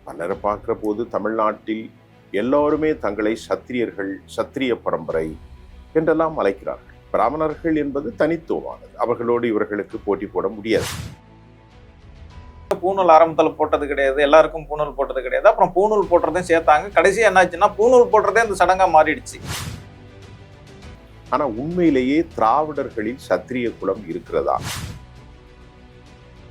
பலரை பார்க்கிற போது தமிழ்நாட்டில் எல்லோருமே தங்களை சத்திரியர்கள், சத்திரிய பரம்பரை என்றெல்லாம் அழைக்கிறார்கள். பிராமணர்கள் என்பது தனித்துவமானது. அவர்களோடு இவர்களுக்கு போட்டி போட முடியாது. பூணூல் ஆரம்பத்துல போட்டது கிடையாது, எல்லாருக்கும் பூணூல் போட்டது கிடையாது. அப்புறம் பூணூல் போடுறதையும் சேர்த்தாங்க. கடைசி என்னாச்சுன்னா பூணூல் போடுறதே அந்த சடங்கா மாறிடுச்சு. ஆனா உண்மையிலேயே திராவிடர்களில் சத்திரிய குலம் இருக்கிறதா?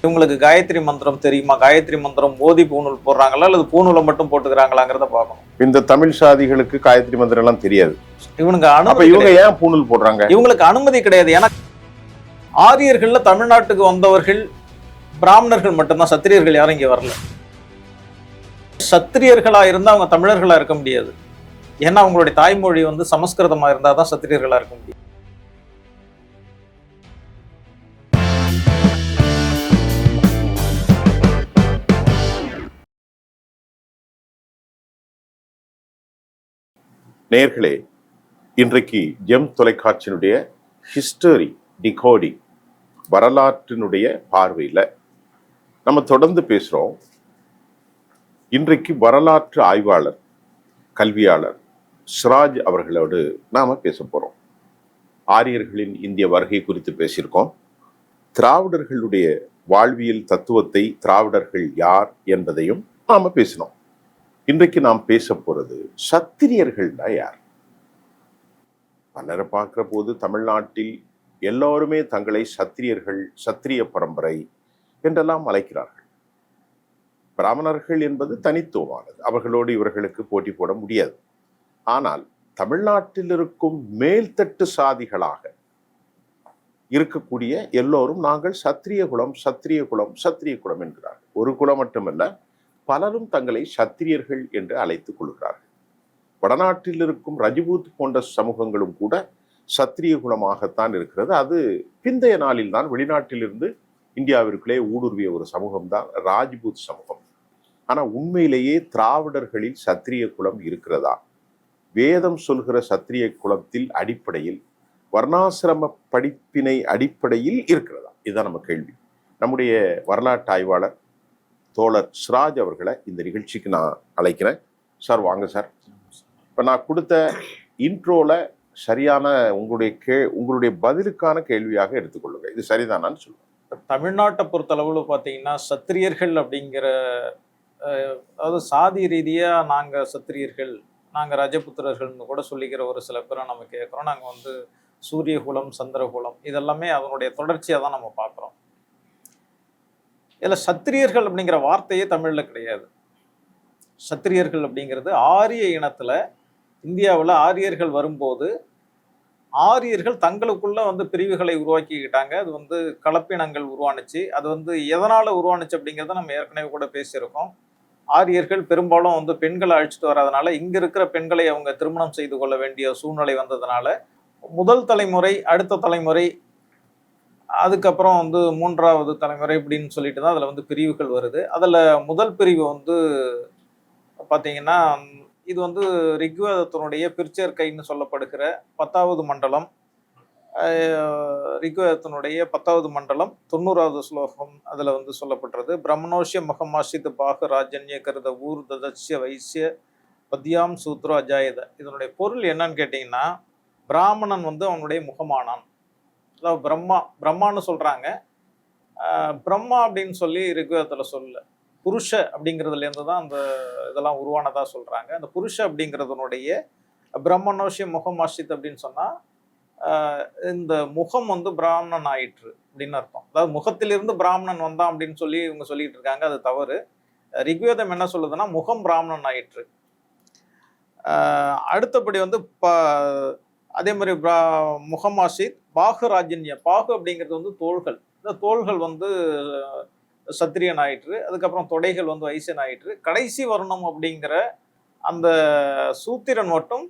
இவங்களுக்கு காயத்ரி மந்திரம் தெரியுமா? காயத்ரி மந்திரம் மோதி பூணூல் போடுறாங்களா அல்லது பூணூலை மட்டும் போட்டுக்கிறாங்களாங்கிறத பார்க்கணும். இந்த தமிழ் சாதிகளுக்கு காயத்ரி மந்திரம் எல்லாம் தெரியாது. இவனுக்கு இவங்க ஏன் பூணூல் போடுறாங்க? இவங்களுக்கு அனுமதி கிடையாது. ஏன்னா ஆரியர்கள்ல தமிழ்நாட்டுக்கு வந்தவர்கள் பிராமணர்கள் மட்டும்தான், சத்திரியர்கள் யாரும் இங்க வரல. சத்திரியர்களா இருந்தா அவங்க தமிழர்களா இருக்க முடியாது. ஏன்னா அவங்களுடைய தாய்மொழி வந்து சமஸ்கிருதமா இருந்தாதான் சத்திரியர்களா இருக்க முடியும். நேயர்களே, இன்றைக்கு ஜெம் தொலைக்காட்சியினுடைய ஹிஸ்டரி டிகோடிங், வரலாற்றினுடைய பார்வையில நம்ம தொடர்ந்து பேசுறோம். இன்றைக்கு வரலாற்று ஆய்வாளர், கல்வியாளர் சிராஜ் அவர்களோடு நாம பேச போறோம். ஆரியர்களின் இந்திய வருகை குறித்து பேசியிருக்கோம். திராவிடர்களுடைய வாழ்வியல் தத்துவத்தை, திராவிடர்கள் யார் என்பதையும் நாம பேசினோம். இன்றைக்கு நாம் பேச போறது சத்திரியர்கள்னா யார்? பலரை பார்க்கிற போது தமிழ்நாட்டில் எல்லோருமே தங்களை சத்திரியர்கள், சத்திரிய பரம்பரை என்றெல்லாம் அழைக்கிறார்கள். பிராமணர்கள் என்பது தனித்துவமானது. அவர்களோடு இவர்களுக்கு போட்டி போட முடியாது. ஆனால் தமிழ்நாட்டில் இருக்கும் மேல்தட்டு சாதிகளாக இருக்கக்கூடிய எல்லோரும் நாங்கள் சத்திரிய குலம், சத்திரிய குலம், சத்திரிய குலம் என்கிறார்கள். ஒரு குலம் மட்டுமல்ல, பலரும் தங்களை சத்திரியர்கள் என்று அழைத்துக் கொள்கிறார்கள். வடநாட்டில் இருக்கும் ரஜபூத் போன்ற சமூகங்களும் கூட சத்திரிய குலமாகத்தான் இருக்கிறது. அது பிந்தைய நாளில் தான் வெளிநாட்டிலிருந்து இந்தியாவிற்குள்ளே ஊடுருவிய ஒரு சமூகம் தான் ராஜ்பூத் சமூகம். ஆனா உண்மையிலேயே திராவிடர்களில் சத்திரிய குலம் இருக்கிறதா? வேதம் சொல்கிற சத்திரிய குலத்தில் அடிப்படையில் வர்ணாசிரம படிப்பினை அடிப்படையில் இருக்கிறதா? இதுதான் நம்ம கேள்வி. நம்முடைய வரலாற்று ஆய்வாளர் தோழர் சிராஜ் அவர்களை இந்த நிகழ்ச்சிக்கு நான் அழைக்கிறேன். சார் வாங்க சார். இப்போ நான் கொடுத்த இன்ட்ரோல சரியான உங்களுடைய பதிலுக்கான கேள்வியாக எடுத்துக்கொள்ளுங்க. இது சரிதானான்னு சொல்லுங்க. தமிழ்நாட்டை பொறுத்தளவுல பார்த்தீங்கன்னா சத்திரியர்கள் அப்படிங்கிற, அதாவது சாதி ரீதியா நாங்க சத்திரியர்கள், நாங்க ரஜபுத்திரர்கள்னு கூட சொல்லிக்கிற ஒரு சில பேரை நம்ம கேட்குறோம். நாங்கள் வந்து சூரியகுலம், சந்திரகுலம், இதெல்லாமே அதனுடைய தொடர்ச்சியாக தான் நம்ம பார்க்குறோம். இதில் சத்திரியர்கள் அப்படிங்கிற வார்த்தையே தமிழில் கிடையாது. சத்திரியர்கள் அப்படிங்கிறது ஆரிய இனத்தில், இந்தியாவில் ஆரியர்கள் வரும்போது ஆரியர்கள் தங்களுக்குள்ள வந்து பிரிவுகளை உருவாக்கிக்கிட்டாங்க. அது வந்து கலப்பினங்கள் உருவானுச்சு. அது வந்து எதனால் உருவானுச்சு அப்படிங்கிறத நம்ம ஏற்கனவே கூட பேசியிருக்கோம். ஆரியர்கள் பெரும்பாலும் வந்து பெண்களை அழைச்சிட்டு வராதனால, இங்கே இருக்கிற பெண்களை அவங்க திருமணம் செய்து கொள்ள வேண்டிய சூழ்நிலை வந்ததுனால முதல் தலைமுறை, அடுத்த தலைமுறை, அதுக்கப்புறம் வந்து மூன்றாவது தலைமுறை இப்படின்னு சொல்லிட்டு தான் அதில் வந்து பிரிவுகள் வருது. அதில் முதல் பிரிவு வந்து பார்த்தீங்கன்னா, இது வந்து ரிக்வேதத்தினுடைய பிற்சேர்க்கைன்னு சொல்லப்படுகிற 10வது மண்டலம். ரிக்வேதத்தினுடைய 10வது மண்டலம் 90வது ஸ்லோகம் அதில் வந்து சொல்லப்படுறது. பிரம்மணோஷ்ய மகமாஷித் பாக ராஜன்ய கருத ஊர் ததஸ்ய வைசிய பத்யாம் சூத்ரோ அஜாயத. இதனுடைய பொருள் என்னன்னு கேட்டிங்கன்னா, பிராமணன் வந்து அவனுடைய முகமானான். அதாவது பிரம்மான்னு சொல்றாங்க. பிரம்மா அப்படின்னு சொல்லி ரிக்வேதத்தில் சொல்லல, புருஷ அப்படிங்கிறதுலேருந்து தான் அந்த இதெல்லாம் உருவானதாக சொல்கிறாங்க. அந்த புருஷ அப்படிங்கிறதுனுடைய பிரம்மணோஷிய முகமாஷித் அப்படின்னு சொன்னால், இந்த முகம் வந்து பிராமணன் ஆயிற்று அப்படின்னு அர்த்தம். அதாவது முகத்திலிருந்து பிராமணன் வந்தான் அப்படின்னு சொல்லி இவங்க சொல்லிட்டு இருக்காங்க. அது தவறு. ரிக்வேதம் என்ன சொல்லுதுன்னா, முகம் பிராமணன் ஆயிற்று. அடுத்தபடி வந்து அதே மாதிரி முகமாஷித் பாகு ராஜன்ய, பாகு அப்படிங்கிறது வந்து தோள்கள். இந்த தோள்கள் வந்து சத்திரியன் ஆயிற்று. அதுக்கப்புறம் தொடைகள் வந்து வைசியன் ஆயிற்று. கடைசி வருணம் அப்படிங்கிற அந்த சூத்திரன் மட்டும்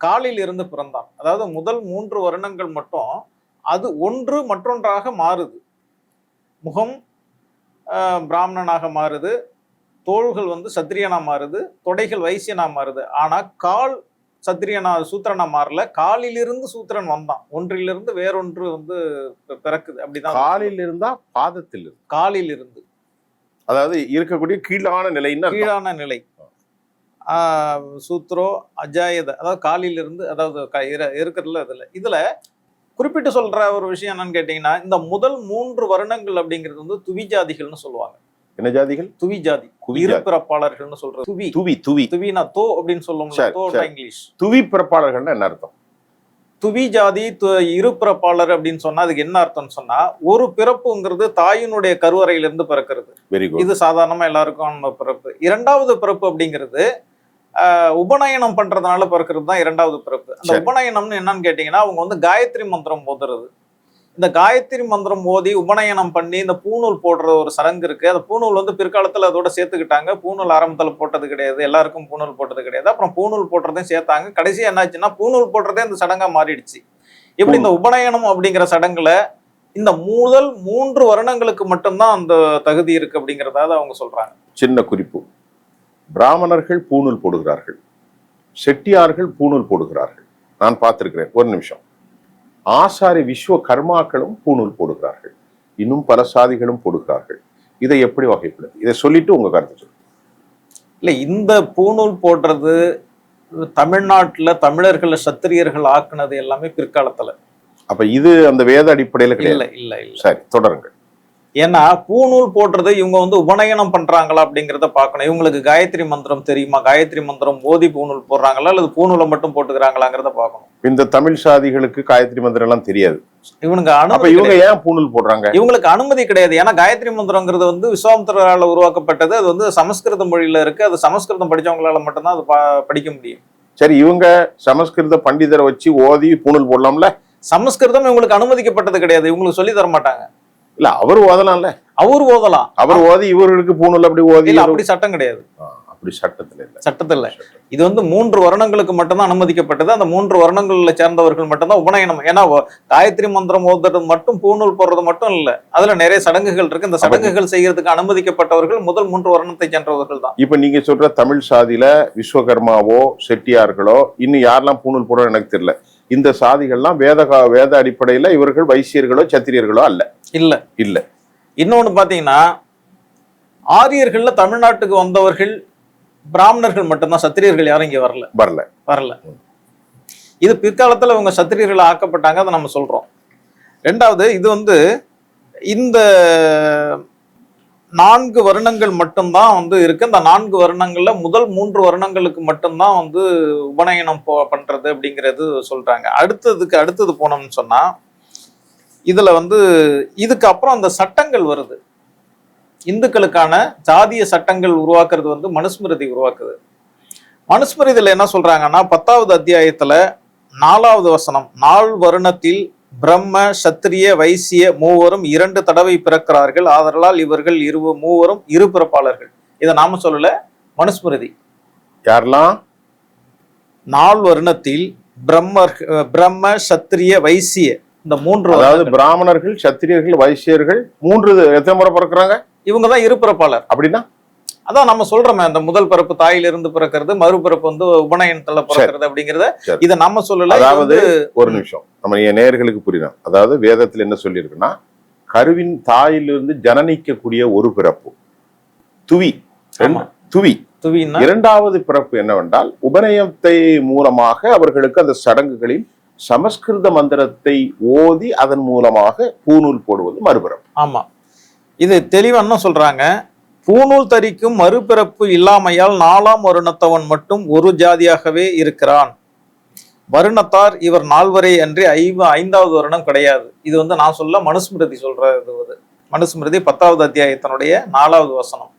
காலில் இருந்து பிறந்தான். அதாவது முதல் 3 வருணங்கள் மட்டும் அது ஒன்று மற்றொன்றாக மாறுது. முகம் பிராமணனாக மாறுது, தோள்கள் வந்து சத்திரியனா மாறுது, தொடைகள் வைசியனா மாறுது. ஆனா கால் சத்திரியனா சூத்திரனா மாறல. காலிலிருந்து சூத்திரன் வந்தான். ஒன்றிலிருந்து வேறொன்று வந்து பிறக்குது. அப்படிதான். காலில் இருந்தா பாதத்தில் இருந்து, காலில் இருந்து, அதாவது இருக்கக்கூடிய கீழான நிலைன்னு அர்த்தம். கீழான நிலை. சூத்ரோ அஜாயத, அதாவது காலிலிருந்து, அதாவது இருக்கிறதுல இதுல குறிப்பிட்டு சொல்ற ஒரு விஷயம் என்னன்னு கேட்டீங்கன்னா, இந்த முதல் 3 வருணங்கள் அப்படிங்கிறது வந்து துவிஜாதிகள்னு சொல்லுவாங்க. என்ன ஜாதிகள்? துவிஜாதி, இருபிறப்பாளர்கள்னு சொல்றது. துவி துவி துவி துவினா தோ அப்படின்னு சொல்லுவோம்ல, தோன்னா இங்கிலீஷ். துவி பிறப்பாளர்கள்னா என்ன அர்த்தம்? துவி ஜாதி இருபிறப்பாளர் அப்படின்னு சொன்னா அதுக்கு என்ன அர்த்தம்னு சொன்னா, ஒரு பிறப்புங்கிறது தாயினுடைய கருவறையிலிருந்து பிறக்கிறது. Very good. இது சாதாரணமா எல்லாருக்கும் பிறப்பு. இரண்டாவது பிறப்பு அப்படிங்கிறது உபநயனம் பண்றதுனால பிறக்கிறது தான் இரண்டாவது பிறப்பு. அந்த உபநயனம்னு என்னன்னு கேட்டீங்கன்னா, அவங்க வந்து காயத்ரி மந்திரம் ஓதுறது. இந்த காயத்ரி மந்திரம் ஓதி உபநயனம் பண்ணி இந்த பூணூல் போடுற ஒரு சடங்கு இருக்கு. அந்த பூணூல் வந்து பிற்காலத்துல அதோட சேர்த்துக்கிட்டாங்க. பூணூல் ஆரம்பத்துல போட்டது கிடையாது, எல்லாருக்கும் பூணூல் போட்டது கிடையாது. அப்புறம் பூணூல் போடுறதையும் சேர்த்தாங்க. கடைசியா என்னாச்சுன்னா பூணூல் போடுறதே இந்த சடங்கா மாறிடுச்சு. இப்படி இந்த உபநயனம் அப்படிங்கிற சடங்குல இந்த முதல் 3 வருடங்களுக்கு மட்டும்தான் அந்த தகுதி இருக்கு அப்படிங்கிறதாவது அவங்க சொல்றாங்க. சின்ன குறிப்பு, பிராமணர்கள் பூணூல் போடுகிறார்கள், செட்டியார்கள் பூணூல் போடுகிறார்கள், நான் பார்த்திருக்கிறேன். ஒரு நிமிஷம். ஆசாரி விஸ்வகர்மாக்களும் பூணூல் போடுகிறார்கள், இன்னும் பல சாதிகளும் போடுகிறார்கள். இதை எப்படி வகைப்படுது? இதை சொல்லிட்டு உங்க கருத்து சொல்லுங்க. இல்ல, இந்த பூணூல் போடுறது தமிழ்நாட்டுல தமிழர்களை சத்திரியர்கள் ஆக்குனது எல்லாமே பிற்காலத்துல. அப்ப இது அந்த வேத அடிப்படையில கிடையாது. இல்ல இல்ல இல்ல. சரி, தொடருங்கள். ஏன்னா பூணூல் போடுறது இவங்க வந்து உபநயனம் பண்றாங்களா அப்படிங்கிறத பார்க்கணும். இவங்களுக்கு காயத்ரி மந்திரம் தெரியுமா, காயத்ரி மந்திரம் ஓதி பூணூல் போடுறாங்களா அல்லது பூணூலை மட்டும் போட்டுக்கிறாங்களாங்கிறத பார்க்கணும். இந்த தமிழ் சாதிகளுக்கு காயத்ரி மந்திரம் எல்லாம் தெரியாது. இவங்க ஏன் பூணூல் போடுறாங்க? இவங்களுக்கு அனுமதி கிடையாது. ஏன்னா காயத்ரி மந்திரங்கிறது வந்து விஸ்வாமித்திரரால உருவாக்கப்பட்டது. அது வந்து சமஸ்கிருத மொழியில இருக்கு. அது சமஸ்கிருதம் படிச்சவங்களால மட்டும்தான் அது படிக்க முடியும். சரி, இவங்க சமஸ்கிருத பண்டிதரை வச்சு ஓதி பூணூல் போடலாம்ல? சமஸ்கிருதம் இவங்களுக்கு அனுமதிக்கப்பட்டது கிடையாது. இவங்களுக்கு சொல்லி தர மாட்டாங்க. இல்ல, அவர் ஓதலாம்ல. அவர் ஓதலாம். அவர் ஓதி இவர்களுக்கு பூணூல் அப்படி ஓதி. இல்ல, அப்படி சட்டம் கிடையாது. அப்படி சட்டத்துல இல்ல. சட்டத்துல இது வந்து 3 வருடங்களுக்கு மட்டும்தான் அனுமதிக்கப்பட்டது. அந்த 3 வருடங்கள்ல சேர்ந்தவர்கள் மட்டும்தான் உபநயனம். ஏன்னா காயத்ரி மந்திரம் ஓதுறது மட்டும் பூணூல் போடுறது மட்டும் இல்ல, அதுல நிறைய சடங்குகள் இருக்கு. இந்த சடங்குகள் செய்யறதுக்கு அனுமதிக்கப்பட்டவர்கள் முதல் 3 வருடத்தை சென்றவர்கள் தான். இப்ப நீங்க சொல்ற தமிழ் சாதியில விஸ்வகர்மாவோ செட்டியார்களோ இன்னும் யாரெல்லாம் பூணூல் போட எனக்கு தெரியல. இந்த சாதிகள்லாம் வேத அடிப்படையில இவர்கள் வைசியர்களோ சத்திரியர்களோ அல்ல. இல்ல இல்ல. இன்னொன்னு பாத்தீங்கன்னா, ஆரியர்கள்ல தமிழ்நாட்டுக்கு வந்தவர்கள் பிராமணர்கள் மட்டும்தான், சத்திரியர்கள் யாரும் இங்க வரல. இது பிற்காலத்துல இவங்க சத்திரியர்கள் ஆக்கப்பட்டாங்க, அதை நம்ம சொல்றோம். ரெண்டாவது, இது வந்து இந்த 4 வருடங்கள் மட்டும்தான் வந்து இருக்கு. இந்த 4 வருடங்கள்ல முதல் 3 வருடங்களுக்கு மட்டும்தான் வந்து உபநயனம் பண்றது அப்படிங்கிறது சொல்றாங்க. அடுத்தது போனோம்னு சொன்னா, இதுல வந்து இதுக்கு அப்புறம் அந்த சட்டங்கள் வருது. இந்துக்களுக்கான ஜாதிய சட்டங்கள் உருவாக்குறது வந்து மனுஸ்மிருதி உருவாக்குது. மனுஸ்மிருதியில என்ன சொல்றாங்கன்னா, 10வது அத்தியாயத்துல 4வது வசனம், 4 வருணத்தில் பிரம்ம சத்திரிய வைசிய மூவரும் 2 தடவை பிறக்கிறார்கள், ஆதலால் இவர்கள் மூவரும் இரு பிறப்பாளர்கள். இதை நாம சொல்லல, மனுஸ்மிருதி. யாரெல்லாம்? 4 வருணத்தில் பிரம்ம சத்திரிய வைசிய, இந்த 3, அதாவது பிராமணர்கள் சத்திரியர்கள் வைசியர்கள் 3 எத்தனை முறை பிறக்கிறாங்க? இவங்கதான் இரு பிறப்பாளர். அப்படின்னா அதான் நம்ம சொல்றோமே, அந்த முதல் பிறப்பு தாயிலிருந்து பிறக்கிறது, மறுபிறப்பு வந்து உபநயனத்துல பிறக்கிறது அப்படிங்கறத இதை நம்ம சொல்லல. அதாவது ஒரு நிமிஷம், நம்ம நேயர்களுக்கு புரியணும். அதாவது வேதத்துல என்ன சொல்லி இருக்குன்னா, கருவின் தாயிலிருந்து ஜனனிக்கக்கூடிய ஒரு பிறப்பு துவி. இரண்டாவது பிறப்பு என்னவென்றால், உபநயனத்தை மூலமாக அவர்களுக்கு அந்த சடங்குகளில் சமஸ்கிருத மந்திரத்தை ஓதி அதன் மூலமாக பூணூல் போடுவது மறுபிறப்பு. ஆமா, இது தெளிவா சொல்றாங்க. பூணூல் தரிக்கும் மறுபிறப்பு இல்லாமையால் 4ஆம் வருணத்தவன் மட்டும் ஒரு ஜாதியாகவே இருக்கிறான். வருணத்தார் இவர் 4வரே அன்றி 5வது வருணம் கிடையாது. இது வந்து நான் சொல்ல, மனுஸ்மிருதி சொல்றது. மனுஸ்மிருதி 10வது அத்தியாயத்தினுடைய 4வது வசனம்.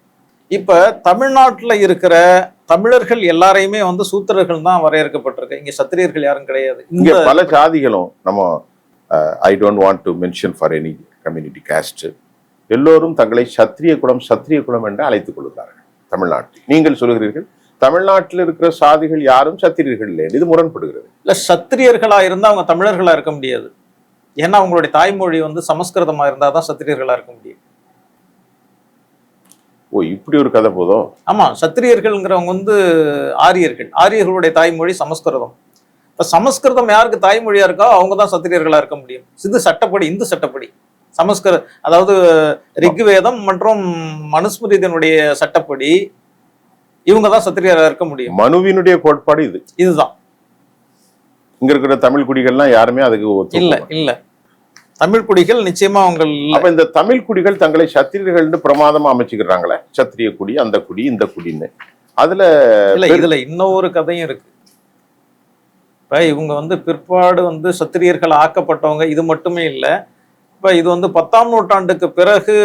இப்ப தமிழ்நாட்டுல இருக்கிற தமிழர்கள் எல்லாரையுமே வந்து சூத்திரர்கள் தான் வரையறுக்கப்பட்டிருக்கு. இங்க சத்திரியர்கள் யாரும் கிடையாது. இங்க பல ஜாதிகளும் நம்ம I don't want to mention for any community cost, எல்லோரும் தங்களை சத்திரிய குலம் என்று அழைத்துக் கொள்கிறார்கள் தமிழ்நாட்டில். நீங்கள் சொல்கிறீர்கள் தமிழ்நாட்டில் இருக்கிற சாதிகள் யாரும் சத்திரியர்கள் இல்லை, இது முரண்படுகிறது. இல்ல, சத்திரியர்களா இருந்தா அவங்க தமிழர்களா இருக்க முடியாது. ஏன்னா அவங்களுடைய தாய்மொழி வந்து சமஸ்கிருதமா இருந்தாதான் சத்திரியர்களா இருக்க முடியும். ஓ, இப்படி ஒரு கதை போதும். ஆமா, சத்திரியர்கள்ங்கிறவங்க வந்து ஆரியர்களுடைய தாய்மொழி சமஸ்கிருதம். இப்ப சமஸ்கிருதம் யாருக்கு தாய்மொழியா இருக்கோ அவங்க தான் சத்திரியர்களா இருக்க முடியும். இது சட்டப்படி, இந்து சட்டப்படி. சமஸ்கிருத, அதாவது ரிக்வேதம் மற்றும் மனுஸ்மிருதியினுடைய சட்டப்படி இவங்க தான் சத்திரியரா இருக்க முடியும். மனுவினுடைய கோட்பாடு இதுதான். இங்க இருக்கிற தமிழ் குடிகள்லாம் யாருமே அதுக்கு இல்ல தமிழ் குடிகள் நிச்சயமா அவங்க அப்ப இந்த தமிழ் குடிகள் தங்களை சத்திரியர்கள் பிரமாதமா அமைச்சுக்கிறாங்களே, சத்திரிய குடி, அந்த குடி, இந்த குடின்னு. இதுல இன்னொரு கதையும் இருக்கு. இப்ப இவங்க பிற்பாடு சத்திரியர்கள் ஆக்கப்பட்டவங்க இது மட்டுமே இல்லை. இப்ப இது 10ஆம் நூற்றாண்டுக்கு பிறகு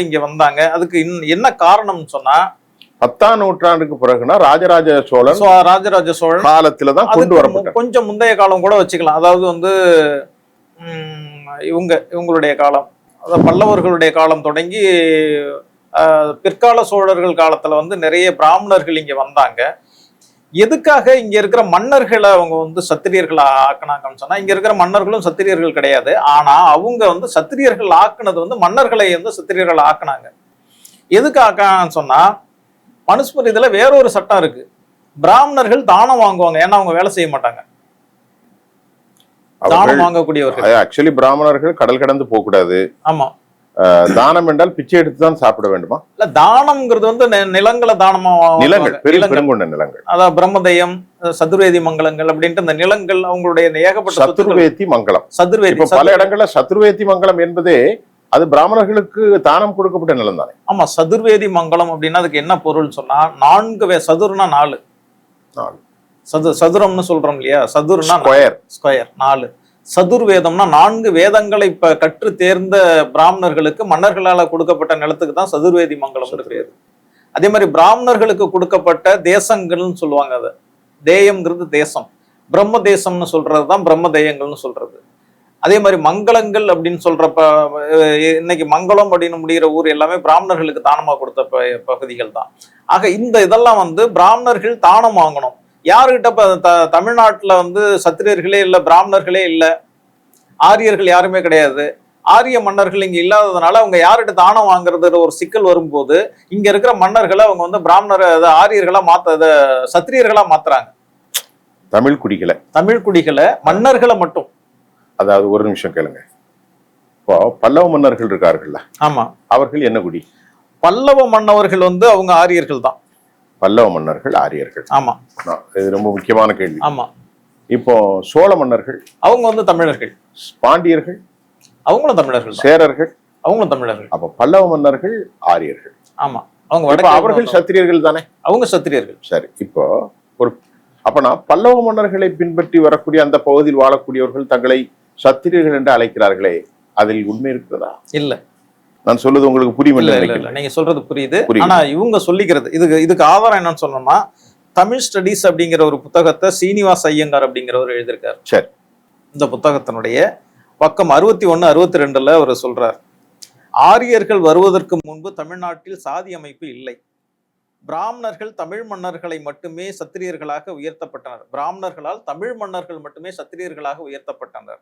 இங்க வந்தாங்க. அதுக்கு என்ன காரணம்னு சொன்னா, 10ஆம் நூற்றாண்டுக்கு பிறகுனா ராஜராஜ சோழன் காலத்துலதான் கொண்டு வரப்பட்டது. கொஞ்சம் முந்தைய காலம் கூட வச்சுக்கலாம். அதாவது இவங்களுடைய காலம், அதாவது பல்லவர்களுடைய காலம் தொடங்கி பிற்கால சோழர்கள் காலத்துல நிறைய பிராமணர்கள் இங்க வந்தாங்க. எதுக்காக இங்க இருக்கிற மன்னர்களை அவங்க சத்திரியர்கள் ஆக்குனாங்கன்னு சொன்னா, இங்க இருக்கிற மன்னர்களும் சத்திரியர்கள் கிடையாது. ஆனா அவங்க சத்திரியர்கள் ஆக்குனது மன்னர்களை சத்திரியர்கள் ஆக்குனாங்க. எதுக்கு ஆக்கான்னு சொன்னா, மனுஸ்மிருதியில வேறொரு சட்டம் இருக்கு. பிராமணர்கள் தானம் வாங்குவாங்க, ஏன்னா அவங்க வேலை செய்ய மாட்டாங்க. தானம் வாங்கக்கூடியவர்கள். ஆக்சுவலி பிராமணர்கள் கடல் கடந்து போக கூடாது. ஆமா. தானம் என்றால் பிச்சை எடுத்து தான் சாப்பிட வேண்டுமா? இல்ல, தானம்ங்கிறது நிலங்களை தானமா, நிலங்கள், அதாவது பிரம்மதயம், சதுர்வேதி மங்கலங்கள் அப்படின்ட்டு இந்த நிலங்கள் அவங்களுடைய ஏகப்பட்ட சதுர்வேதி மங்கலம். பல இடங்கள்ல சதுர்வேதி மங்கலம் என்பதே அது பிராமணர்களுக்கு தானம் கொடுக்கப்பட்ட நிலம் தானே. ஆமா, சதுர்வேதி மங்கலம் அப்படின்னா அதுக்கு என்ன பொருள் சொன்னா, 4 சதுர்னா 4, சதுரம்னு சொல்றோம் இல்லையா, சதுர்னா ஸ்கொயர் 4, சதுர்வேதம்னா 4 வேதங்களை இப்ப கற்று தேர்ந்த பிராமணர்களுக்கு மன்னர்களால கொடுக்கப்பட்ட நிலத்துக்கு தான் சதுர்வேதி மங்கலம் பேரு. அதே மாதிரி பிராமணர்களுக்கு கொடுக்கப்பட்ட தேசங்கள்னு சொல்லுவாங்க. அதை தேயம்ங்கிறது தேசம், பிரம்ம தேசம்னு சொல்றதுதான் பிரம்ம தேயங்கள்னு சொல்றது. அதே மாதிரி மங்களங்கள் அப்படின்னு சொல்றப்ப, இன்னைக்கு மங்களம் அப்படின்னு முடிகிற ஊர் எல்லாமே பிராமணர்களுக்கு தானமா கொடுத்த பகுதிகள் தான். ஆக இதெல்லாம் பிராமணர்கள் தானம் வாங்கணும். யாருக்கிட்ட தமிழ்நாட்டுல சத்திரியர்களே இல்லை, பிராமணர்களே இல்லை, ஆரியர்கள் யாருமே கிடையாது. ஆரிய மன்னர்கள் இங்க இல்லாததுனால அவங்க யார்கிட்ட தானம் வாங்குறது ஒரு சிக்கல் வரும்போது, இங்க இருக்கிற மன்னர்களை அவங்க பிராமணர் ஆரியர்களா சத்திரியர்களா மாத்துறாங்க. தமிழ் குடிகளை மன்னர்களை மட்டும். அதாவது ஒரு நிமிஷம் கேளுங்க. இப்போ பல்லவ மன்னர்கள் இருக்கார்கள்ல, ஆமா, அவர்கள் என்ன குடி? பல்லவ மன்னர்கள் அவங்க ஆரியர்கள் தான். பல்லவ மன்னர்கள் ஆரியர்கள். ஆமா, இது ரொம்ப முக்கியமான கேள்வி. ஆமா. இப்போ சோழ மன்னர்கள் அவங்க தமிழர்கள். பாண்டியர்கள் அவங்களும் தமிழர்கள். சேரர்கள் அவங்களும் தமிழர்கள். அப்ப பல்லவ மன்னர்கள் ஆரியர்கள். ஆமா, அவங்க அவர்கள் சத்திரியர்கள் தானே. அவங்க சத்திரியர்கள். சரி, இப்போ அப்பனா பல்லவ மன்னர்களை பின்பற்றி வரக்கூடிய அந்த பகுதியில் வாழக்கூடியவர்கள் தங்களை சத்திரியர்கள் என்று அழைக்கிறார்களே, அதில் உண்மை இருக்கிறதா? இல்ல, நான் சொல்றது உங்களுக்கு புரியும். நீங்க சொல்றது புரியுது. ஆனா இவங்க சொல்லிக்கிறது இதுக்கு ஆதாரம் என்னன்னு சொன்னோம்னா, தமிழ் ஸ்டடீஸ் அப்படிங்கிற ஒரு புத்தகத்தை சீனிவாஸ் ஐயங்கார் அப்படிங்கிறவர் எழுதியிருக்காரு. சரி, இந்த புத்தகத்தினுடைய பக்கம் 61, 62 அவர் சொல்றார், ஆரியர்கள் வருவதற்கு முன்பு தமிழ்நாட்டில் சாதி அமைப்பு இல்லை. பிராமணர்கள் தமிழ் மன்னர்களை மட்டுமே சத்திரியர்களாக உயர்த்தப்பட்டனர். பிராமணர்களால் தமிழ் மன்னர்கள் மட்டுமே சத்திரியர்களாக உயர்த்தப்பட்டனர்.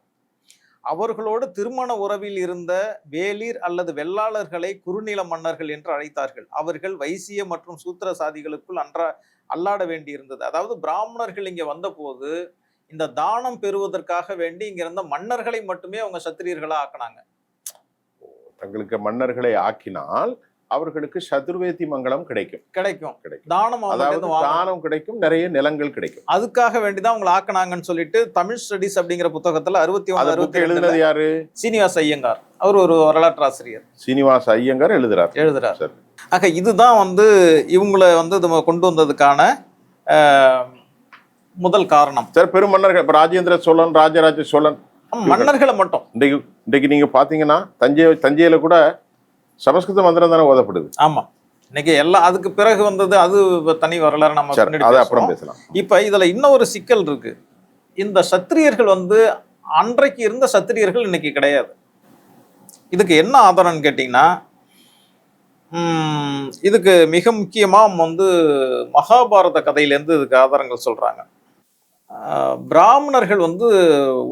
அவர்களோடு திருமண உறவில் இருந்த வேளிர் அல்லது வெள்ளாளர்களை குறுநில மன்னர்கள் என்று அழைத்தார்கள். அவர்கள் வைசிய மற்றும் சூத்திர சாதிகளுக்குள் அல்லாட வேண்டி இருந்தது. அதாவது பிராமணர்கள் இங்க வந்த போது இந்த தானம் பெறுவதற்காக வேண்டி இங்க இருந்த மன்னர்களை மட்டுமே அவங்க சத்திரியர்களா ஆக்கினாங்க. தங்களுக்கு மன்னர்களை ஆக்கினால் அவர்களுக்கு சதுர்வேதி மங்கலம் கிடைக்கும். தானம் கிடைக்கும், நிறைய நிலங்கள் கிடைக்கும். அதுக்காக வேண்டிதான் அவங்களை ஆக்கினாங்கன்னு சொல்லிட்டு தமிழ் ஸ்டடீஸ் அப்படிங்கிற புத்தகத்துல 61 எழுதுனது யாரு? சீனிவாஸ் ஐயங்கார். அவர் ஒரு வரலாற்று ஆசிரியர். சீனிவாஸ் ஐயங்கார் எழுதுறார். ஆக இதுதான் இவங்களை கொண்டு வந்ததுக்கான முதல் காரணம். சார், பெரும் மன்னர்கள் ராஜேந்திர சோழன், ராஜராஜ சோழன், மன்னர்களை மட்டும் இன்றைக்கு நீங்க பாத்தீங்கன்னா தஞ்சையில கூட சமஸ்கிருத மந்திரம் தானே ஓதப்படுது. ஆமா, இன்னைக்கு எல்லாம் அதுக்கு பிறகு வந்தது, அது தனி வரலாறு, நம்ம அப்புறம் பேசலாம். இப்ப இதுல இன்னொரு சிக்கல் இருக்கு. இந்த சத்திரியர்கள் அன்றைக்கு இருந்த சத்திரியர்கள் இன்னைக்கு கிடையாது. இதுக்கு என்ன ஆதாரம்னு கேட்டீங்கன்னா, இதுக்கு மிக முக்கியமா மகாபாரத கதையிலேருந்து இதுக்கு ஆதாரங்கள் சொல்றாங்க. பிராமணர்கள்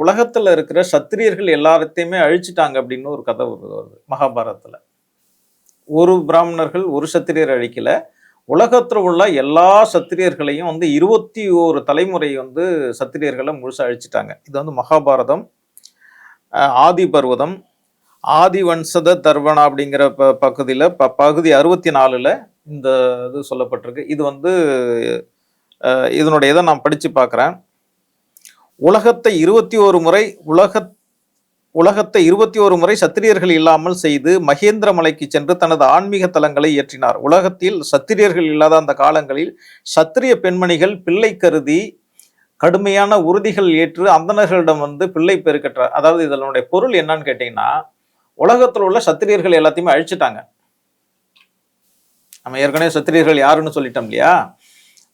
உலகத்துல இருக்கிற சத்திரியர்கள் எல்லாத்தையுமே அழிச்சிட்டாங்க அப்படின்னு ஒரு கதை வருது மகாபாரதத்துல. ஒரு பிராமணர்கள் ஒரு சத்திரியர் அழிக்கல, உலகத்துல உள்ள எல்லா சத்திரியர்களையும் 21 தலைமுறை சத்திரியர்களை முழுசா அழிச்சிட்டாங்க. இது மகாபாரதம், ஆதி பர்வதம், ஆதிவன்சத தர்வணா அப்படிங்கிற பகுதியில் பகுதி 64ல் இந்த இது சொல்லப்பட்டிருக்கு. இது வந்து இதனுடைய இதை நான் படித்து பார்க்குறேன். உலகத்தை 21 முறை உலகத்தை 21 முறை சத்திரியர்கள் இல்லாமல் செய்து மகேந்திர மலைக்கு சென்று தனது ஆன்மீக தலங்களை இயற்றினார். உலகத்தில் சத்திரியர்கள் இல்லாத அந்த காலங்களில் சத்திரிய பெண்மணிகள் பிள்ளை கருதி கடுமையான உறுதிகள் ஏற்று அந்தணர்களிடம் வந்து பிள்ளை பெருக்கற்றார். அதாவது இதனுடைய பொருள் என்னன்னு கேட்டீங்கன்னா, உலகத்தில் உள்ள சத்திரியர்கள் எல்லாத்தையுமே அழிச்சிட்டாங்க. நம்ம ஏற்கனவே சத்திரியர்கள் யாருன்னு சொல்லிட்டோம் இல்லையா?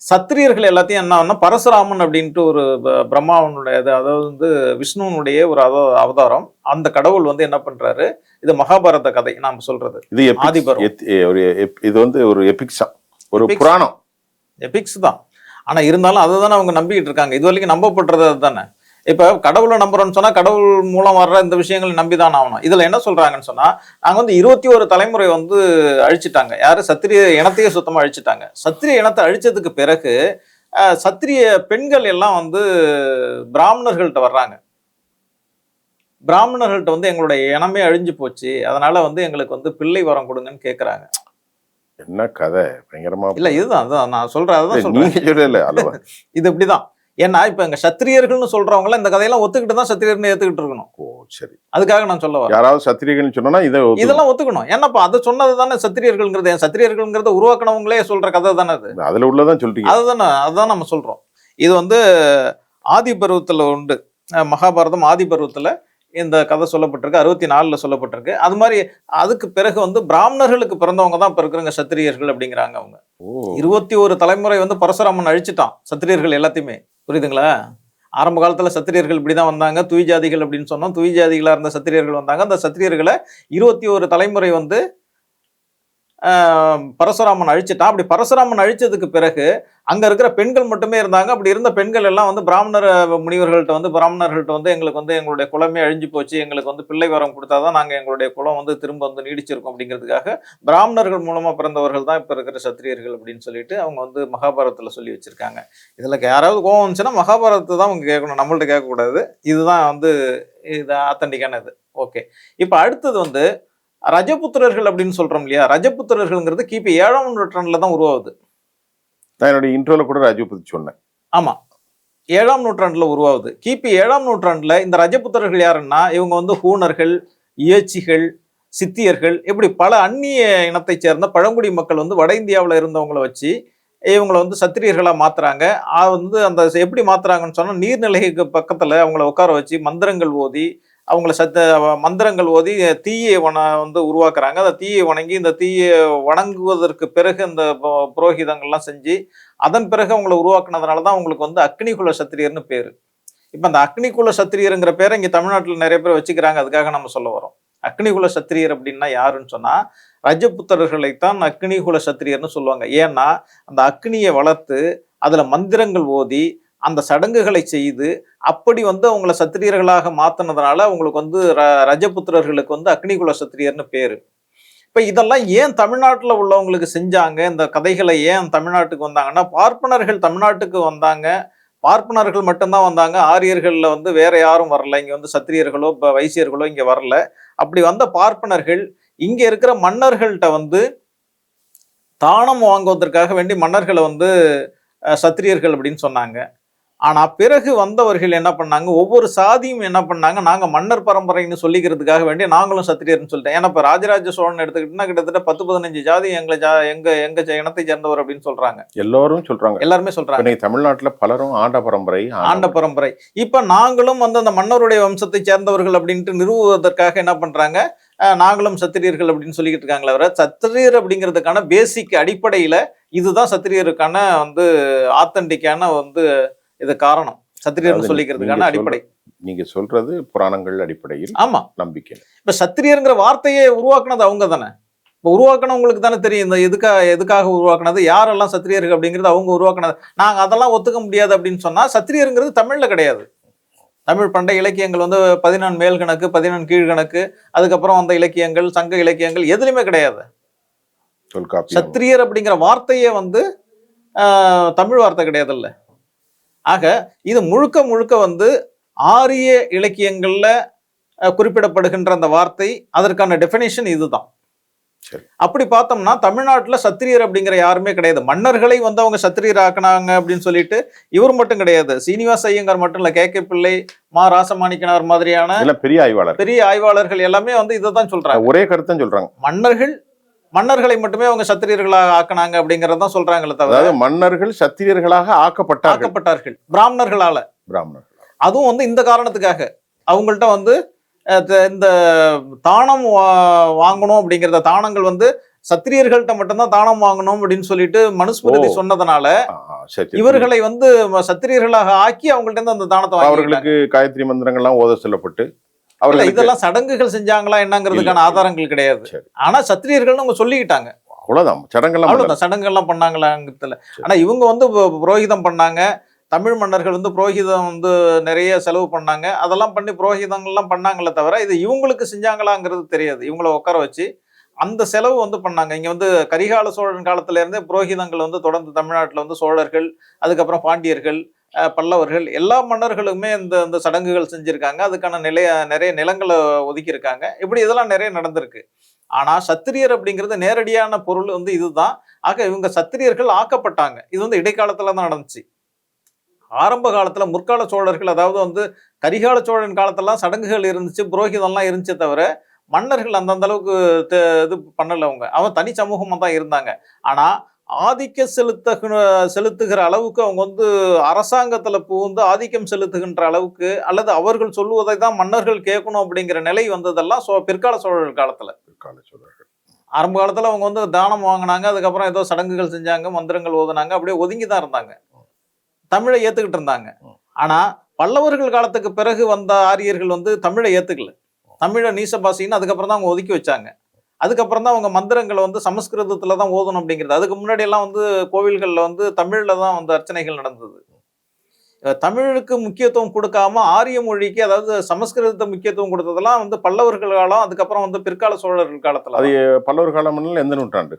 சத்திரியர்கள் எல்லாத்தையும் என்ன பரசுராமன் அப்படின்ட்டு ஒரு பிரம்மாவனுடைய, அதாவது வந்து விஷ்ணுவனுடைய ஒரு அவதாரம். அந்த கடவுள் வந்து என்ன பண்றாரு, இது மகாபாரத கதை நாம சொல்றது, இது ஆதிபர்வம். இது வந்து ஒரு எபிக்ஸா, ஒரு புராணம், எபிக்ஸ் தான். ஆனா இருந்தாலும் அதை தானே அவங்க நம்பிக்கிட்டு இருக்காங்க. இது வரைக்கும் நம்பப்படுறது அதுதானே. இப்ப கடவுளை நம்புறோம்னு சொன்னா கடவுள் மூலம் வர்ற இந்த விஷயங்களை நம்பிதான் ஆகணும். இதுல என்ன சொல்றாங்கன்னு சொன்னா, நாங்க வந்து 21 தலைமுறை வந்து அழிச்சிட்டாங்க. யாரு? சத்திரிய இனத்தையே சுத்தமா அழிச்சிட்டாங்க. சத்திரிய இனத்தை அழிச்சதுக்கு பிறகு சத்திரிய பெண்கள் எல்லாம் வந்து பிராமணர்கள்ட்ட வர்றாங்க. பிராமணர்கள்ட்ட வந்து எங்களுடைய இனமே அழிஞ்சு போச்சு, அதனால வந்து எங்களுக்கு வந்து பிள்ளை வரம் கொடுங்கன்னு கேட்கறாங்க. என்ன கதை பயங்கரமா இல்ல, இதுதான் அதான் நான் சொல்றேன். அதான் சொல்றேன். இது இப்படிதான். ஏன்னா இப்ப எங்க சத்திரியர்கள்னு சொல்றவங்க இந்த கதையெல்லாம் ஒத்துக்கிட்டு தான் சத்திரியர்னு ஏத்துக்கிட்டு இருக்கணும். ஓ சரி, அதுக்காக நான் சொல்ல வரேன். யாராவது சத்திரியர்கள் சொன்னா இதெல்லாம் ஒத்துக்கணும். ஏன்னா அது சொன்னது தானே சத்திரியர்கள்ங்கிறது. சத்திரியர்கள்ங்கிறத உருவாக்குனவங்களே சொல்ற கதை தானே அது. அதுல உள்ளதான் சொல்றீங்க. அதுதான் நம்ம சொல்றோம். இது வந்து ஆதி பருவத்துல உண்டு. மகாபாரதம் ஆதி பருவத்துல இந்த கதை சொல்லப்பட்டிருக்கு. 64ல் சொல்லப்பட்டிருக்கு. அது மாதிரி அதுக்கு பிறகு வந்து பிராமணர்களுக்கு பிறந்தவங்க தான் இப்ப இருக்கிறவங்க சத்திரியர்கள் அப்படிங்கிறாங்க. அவங்க 21 தலைமுறை வந்து பரசுராமன் அழிச்சிட்டான் சத்திரியர்கள் எல்லாத்தையுமே. புரியுதுங்களா? ஆரம்ப காலத்துல சத்திரியர்கள் இப்படிதான் வந்தாங்க. துய் ஜாதிகள் அப்படின்னு சொன்னோம். துய் ஜாதிகளா இருந்த சத்திரியர்கள் வந்தாங்க. அந்த சத்திரியர்களை 21 தலைமுறை வந்து பரசுராமன் அழிச்சிட்டான். அப்படி பரசுராமன் அழிச்சதுக்கு பிறகு அங்க இருக்கிற பெண்கள் மட்டுமே இருந்தாங்க. அப்படி இருந்த பெண்கள் எல்லாம் வந்து பிராமணர்கள்ட்ட வந்து எங்களுக்கு வந்து எங்களுடைய குலமே அழிஞ்சு போச்சு, எங்களுக்கு வந்து பிள்ளை வரம் கொடுத்தாதான் நாங்க எங்களுடைய குலம் வந்து திரும்ப வந்து நீடிச்சிருக்கோம் அப்படிங்கிறதுக்காக பிராமணர்கள் மூலமா பிறந்தவர்கள் தான் இப்ப இருக்கிற சத்திரியர்கள் அப்படின்னு சொல்லிட்டு அவங்க வந்து மகாபாரதத்துல சொல்லி வச்சிருக்காங்க. இதுல யாராவது கோவம் வந்துச்சுன்னா மகாபாரதத்தை தான் அவங்க கேட்கணும், நம்மள்ட்ட கேட்கக்கூடாது. இதுதான் வந்து இது ஆத்தன்டிக்கானது. ஓகே, இப்ப அடுத்தது வந்து ரஜபுத்திரர்கள் அப்படின்னு சொல்றோம் இல்லையா? ரஜபுத்திரர்கள்ங்கிறது கிபி 7ஆம் நூற்றாண்டுல தான் உருவாகுது. நான் என்னுடைய இன்ட்ரோல கூட ராஜு பத்தி சொன்னேன். ஆமா, 7ஆம் நூற்றாண்டுல உருவாகுது. கிபி 7ஆம் நூற்றாண்டுல இந்த ரஜபுத்திரர்கள் யாருன்னா, இவங்க வந்து ஹூணர்கள், இயச்சிகள், சித்தியர்கள், இப்படி பல அந்நிய இனத்தை சேர்ந்த பழங்குடி மக்கள் வந்து வட இந்தியாவில் இருந்தவங்களை வச்சு இவங்களை வந்து சத்திரியர்களா மாத்துறாங்க. வந்து அந்த எப்படி மாத்துறாங்கன்னு சொன்னா, நீர்நிலைக்கு பக்கத்துல அவங்கள உட்கார வச்சு மந்திரங்கள் ஓதி அவங்கள மந்திரங்கள் ஓதி தீயை வந்து உருவாக்குறாங்க. அந்த தீயை வணங்கி இந்த தீயை வணங்குவதற்கு பிறகு இந்த புரோகிதங்கள்லாம் செஞ்சு அதன் பிறகு அவங்களை உருவாக்குனதுனால தான் அவங்களுக்கு வந்து அக்னிகுல சத்திரியர்னு பேரு. இப்ப அந்த அக்னிகுல சத்திரியருங்கிற பேரை இங்க தமிழ்நாட்டில் நிறைய பேர் வச்சுக்கிறாங்க. அதுக்காக நம்ம சொல்ல வரோம். அக்னிகுல சத்திரியர் அப்படின்னா யாருன்னு சொன்னா, ரஜபுத்திரர்களைத்தான் அக்னிகுல சத்திரியர்னு சொல்லுவாங்க. ஏன்னா அந்த அக்னியை வளர்த்து அதுல மந்திரங்கள் ஓதி அந்த சடங்குகளை செய்து அப்படி வந்து அவங்கள சத்திரியர்களாக மாத்தினதுனால அவங்களுக்கு வந்து ரஜபுத்திரர்களுக்கு வந்து அக்னிகுல சத்திரியர்னு பேரு. இப்ப இதெல்லாம் ஏன் தமிழ்நாட்டுல உள்ளவங்களுக்கு செஞ்சாங்க? இந்த கதைகளை ஏன் தமிழ்நாட்டுக்கு வந்தாங்கன்னா, பார்ப்பனர்கள் தமிழ்நாட்டுக்கு வந்தாங்க. பார்ப்பனர்கள் மட்டும்தான் வந்தாங்க. ஆரியர்கள்ல வந்து வேற யாரும் வரல. இங்க வந்து சத்திரியர்களோ வைசியர்களோ இங்க வரல. அப்படி வந்த பார்ப்பனர்கள் இங்க இருக்கிற மன்னர்கள்ட்ட வந்து தானம் வாங்குவதற்காக வேண்டி மன்னர்களை வந்து சத்திரியர்கள் அப்படின்னு சொன்னாங்க. ஆனா பிறகு வந்தவர்கள் என்ன பண்ணாங்க, ஒவ்வொரு சாதியும் என்ன பண்ணாங்க, நாங்க மன்னர் பரம்பரைன்னு சொல்லிக்கிறதுக்காக வேண்டி நாங்களும் சத்திரியர்னு சொல்லிட்டேன். ஏன்னா இப்ப ராஜராஜ சோழன் எடுத்துக்கிட்டோம்னா கிட்டத்தட்ட 10-15 ஜாதி எங்க இனத்தை சேர்ந்தவர் அப்படின்னு சொல்றாங்க. எல்லாருமே சொல்றாங்க. தமிழ்நாட்டுல பலரும் ஆண்ட பரம்பரை. இப்ப நாங்களும் வந்து அந்த மன்னருடைய வம்சத்தை சேர்ந்தவர்கள் அப்படின்ட்டு நிறுவுவதற்காக என்ன பண்றாங்க, நாங்களும் சத்திரியர்கள் அப்படின்னு சொல்லிக்கிட்டு இருக்காங்களே தவிர, சத்திரியர் அப்படிங்கிறதுக்கான பேசிக் அடிப்படையில இதுதான் சத்திரியருக்கான வந்து ஆத்தன்டிக்கான வந்து இது காரணம். சத்திரியர்னு சொல்லிக்கிறதுக்கான அடிப்படை நீங்க சொல்றது புராணங்கள் அடிப்படையில். ஆமா, நம்பிக்கை. இப்ப சத்திரியர்ங்கிற வார்த்தையை உருவாக்குனது அவங்க தானே. இப்ப உருவாக்குனவங்களுக்கு தானே தெரியும் இந்த எதுக்காக உருவாக்குனது, யாரெல்லாம் சத்திரியர்கள் அப்படிங்கிறது அவங்க உருவாக்குனது. நாங்க அதெல்லாம் ஒத்துக்க முடியாது அப்படின்னு சொன்னா, சத்திரியருங்கிறது தமிழ்ல கிடையாது. தமிழ் பண்டைய இலக்கியங்கள் வந்து 14 மேல் கணக்கு 14 கீழ்கணக்கு அதுக்கப்புறம் வந்த இலக்கியங்கள் சங்க இலக்கியங்கள் எதுலையுமே கிடையாது. சத்திரியர் அப்படிங்கிற வார்த்தையே வந்து தமிழ் வார்த்தை கிடையாது இல்ல. ஆக இது முழுக்க முழுக்க வந்து ஆரிய இலக்கியங்கள்ல குறிப்பிடப்படுகின்ற அந்த வார்த்தை, அதற்கான டெஃபினேஷன் இதுதான். சரி. அப்படி பார்த்தோம்னா தமிழ்நாட்டுல சத்திரியர் அப்படிங்கிற யாருமே கிடையாது. மன்னர்களை வந்து அவங்க சத்திரியர் ஆக்குனாங்க அப்படின்னு சொல்லிட்டு இவர் மட்டும் கிடையாது. சீனிவாச ஐயங்கார் மட்டும் இல்ல, கே பிள்ளை, மா ராசமாணிக்கனார் மாதிரியான பெரிய ஆய்வாளர்கள் எல்லாமே வந்து இதை தான் சொல்றாங்க. ஒரே கருத்தான் சொல்றாங்க. மன்னர்களை மட்டுமே அவங்க சத்திரியர்களாக ஆக்குனாங்க அப்படிங்கறதான் சொல்றாங்களே தவிர மன்னர்கள் சத்திரியர்களாக ஆக்கப்பட்டார்கள் பிராமணர்களால. அதுவும் வந்து இந்த காரணத்துக்காக அவங்கள்ட்ட வந்து இந்த தானம் வாங்கணும் அப்படிங்கிறத, தானங்கள் வந்து சத்திரியர்கள்ட்ட மட்டும்தான் தானம் வாங்கணும் அப்படின்னு சொல்லிட்டு மனுஸ்மிருதி சொன்னதுனால இவர்களை வந்து சத்திரியர்களாக ஆக்கி அவங்கள்ட்ட இருந்து அந்த தானத்தை அவர்களுக்கு காயத்ரி மந்திரங்கள்லாம் ஓத சொல்லப்பட்டு இதெல்லாம் சடங்குகள் செஞ்சாங்களா என்னங்கிறதுக்கான ஆதாரங்கள் கிடையாது. ஆனா சத்திரியர்கள்னு அவங்க சொல்லிக்கிட்டாங்க, அவ்வளவுதான். சடங்குகள்லாம் பண்ணாங்களாங்கிறதுல. ஆனா இவங்க வந்து புரோகிதம் பண்ணாங்க. தமிழ் மன்னர்கள் வந்து புரோகிதம் வந்து நிறைய செலவு பண்ணாங்க. அதெல்லாம் பண்ணி புரோகிதங்கள்லாம் பண்ணாங்களே தவிர இது இவங்களுக்கு செஞ்சாங்களாங்கிறது தெரியாது. இவங்கள உட்கார வச்சு அந்த செலவு வந்து பண்ணாங்க. இங்க வந்து கரிகால சோழன் காலத்துல இருந்தே புரோகிதங்கள் வந்து தொடர்ந்து தமிழ்நாட்டுல வந்து சோழர்கள், அதுக்கப்புறம் பாண்டியர்கள், பல்லவர்கள் எல்லா மன்னர்களுமே இந்த சடங்குகள் செஞ்சிருக்காங்க. அதுக்கான நிறைய நிலங்களை ஒதுக்கியிருக்காங்க. இப்படி இதெல்லாம் நிறைய நடந்திருக்கு. ஆனா சத்திரியர் அப்படிங்கிறது நேரடியான பொருள் வந்து இதுதான். ஆக இவங்க சத்திரியர்கள் ஆக்கப்பட்டாங்க. இது வந்து இடைக்காலத்துல தான் நடந்துச்சு. ஆரம்ப காலத்துல முற்கால சோழர்கள், அதாவது வந்து கரிகால சோழன் காலத்தெல்லாம் சடங்குகள் இருந்துச்சு, புரோகிதம்லாம் இருந்துச்சே தவிர மன்னர்கள் அந்தந்த அளவுக்கு இது பண்ணல. அவன் தனி சமூகமா தான் இருந்தாங்க. ஆனா ஆதிக்க செலுத்துகிற அளவுக்கு அவங்க வந்து அரசாங்கத்துல புகுந்து ஆதிக்கம் செலுத்துகின்ற அளவுக்கு, அல்லது அவர்கள் சொல்லுவதை தான் மன்னர்கள் கேட்கணும் அப்படிங்கிற நிலை வந்ததெல்லாம் பிற்கால சோழர்கள் காலத்துல. ஆரம்ப காலத்துல அவங்க வந்து தானம் வாங்கினாங்க, அதுக்கப்புறம் ஏதோ சடங்குகள் செஞ்சாங்க, மந்திரங்கள் ஓதுனாங்க, அப்படியே ஒதுங்கிதான் இருந்தாங்க, தமிழை ஏத்துக்கிட்டு இருந்தாங்க. ஆனா பல்லவர்கள் காலத்துக்கு பிறகு வந்த ஆரியர்கள் வந்து தமிழை ஏத்துக்கல. தமிழை நீசபாசின்னு அதுக்கப்புறம் தான் அவங்க ஒதுக்கி வச்சாங்க. அதுக்கப்புறம் தான் அவங்க மந்திரங்களை வந்து சமஸ்கிருதத்துல தான் ஓதணும் அப்படிங்கிறது. அதுக்கு முன்னாடி எல்லாம் வந்து கோவில்கள்ல வந்து தமிழ்ல தான் வந்து அர்ச்சனைகள் நடந்தது. தமிழுக்கு முக்கியத்துவம் கொடுக்காம ஆரிய மொழிக்கு, அதாவது சமஸ்கிருதத்தை முக்கியத்துவம் கொடுத்ததெல்லாம் வந்து பல்லவர்கள் காலம், அதுக்கப்புறம் வந்து பிற்கால சோழர்கள் காலத்துல. அது பல்லவர் காலம் எந்த நூற்றாண்டு?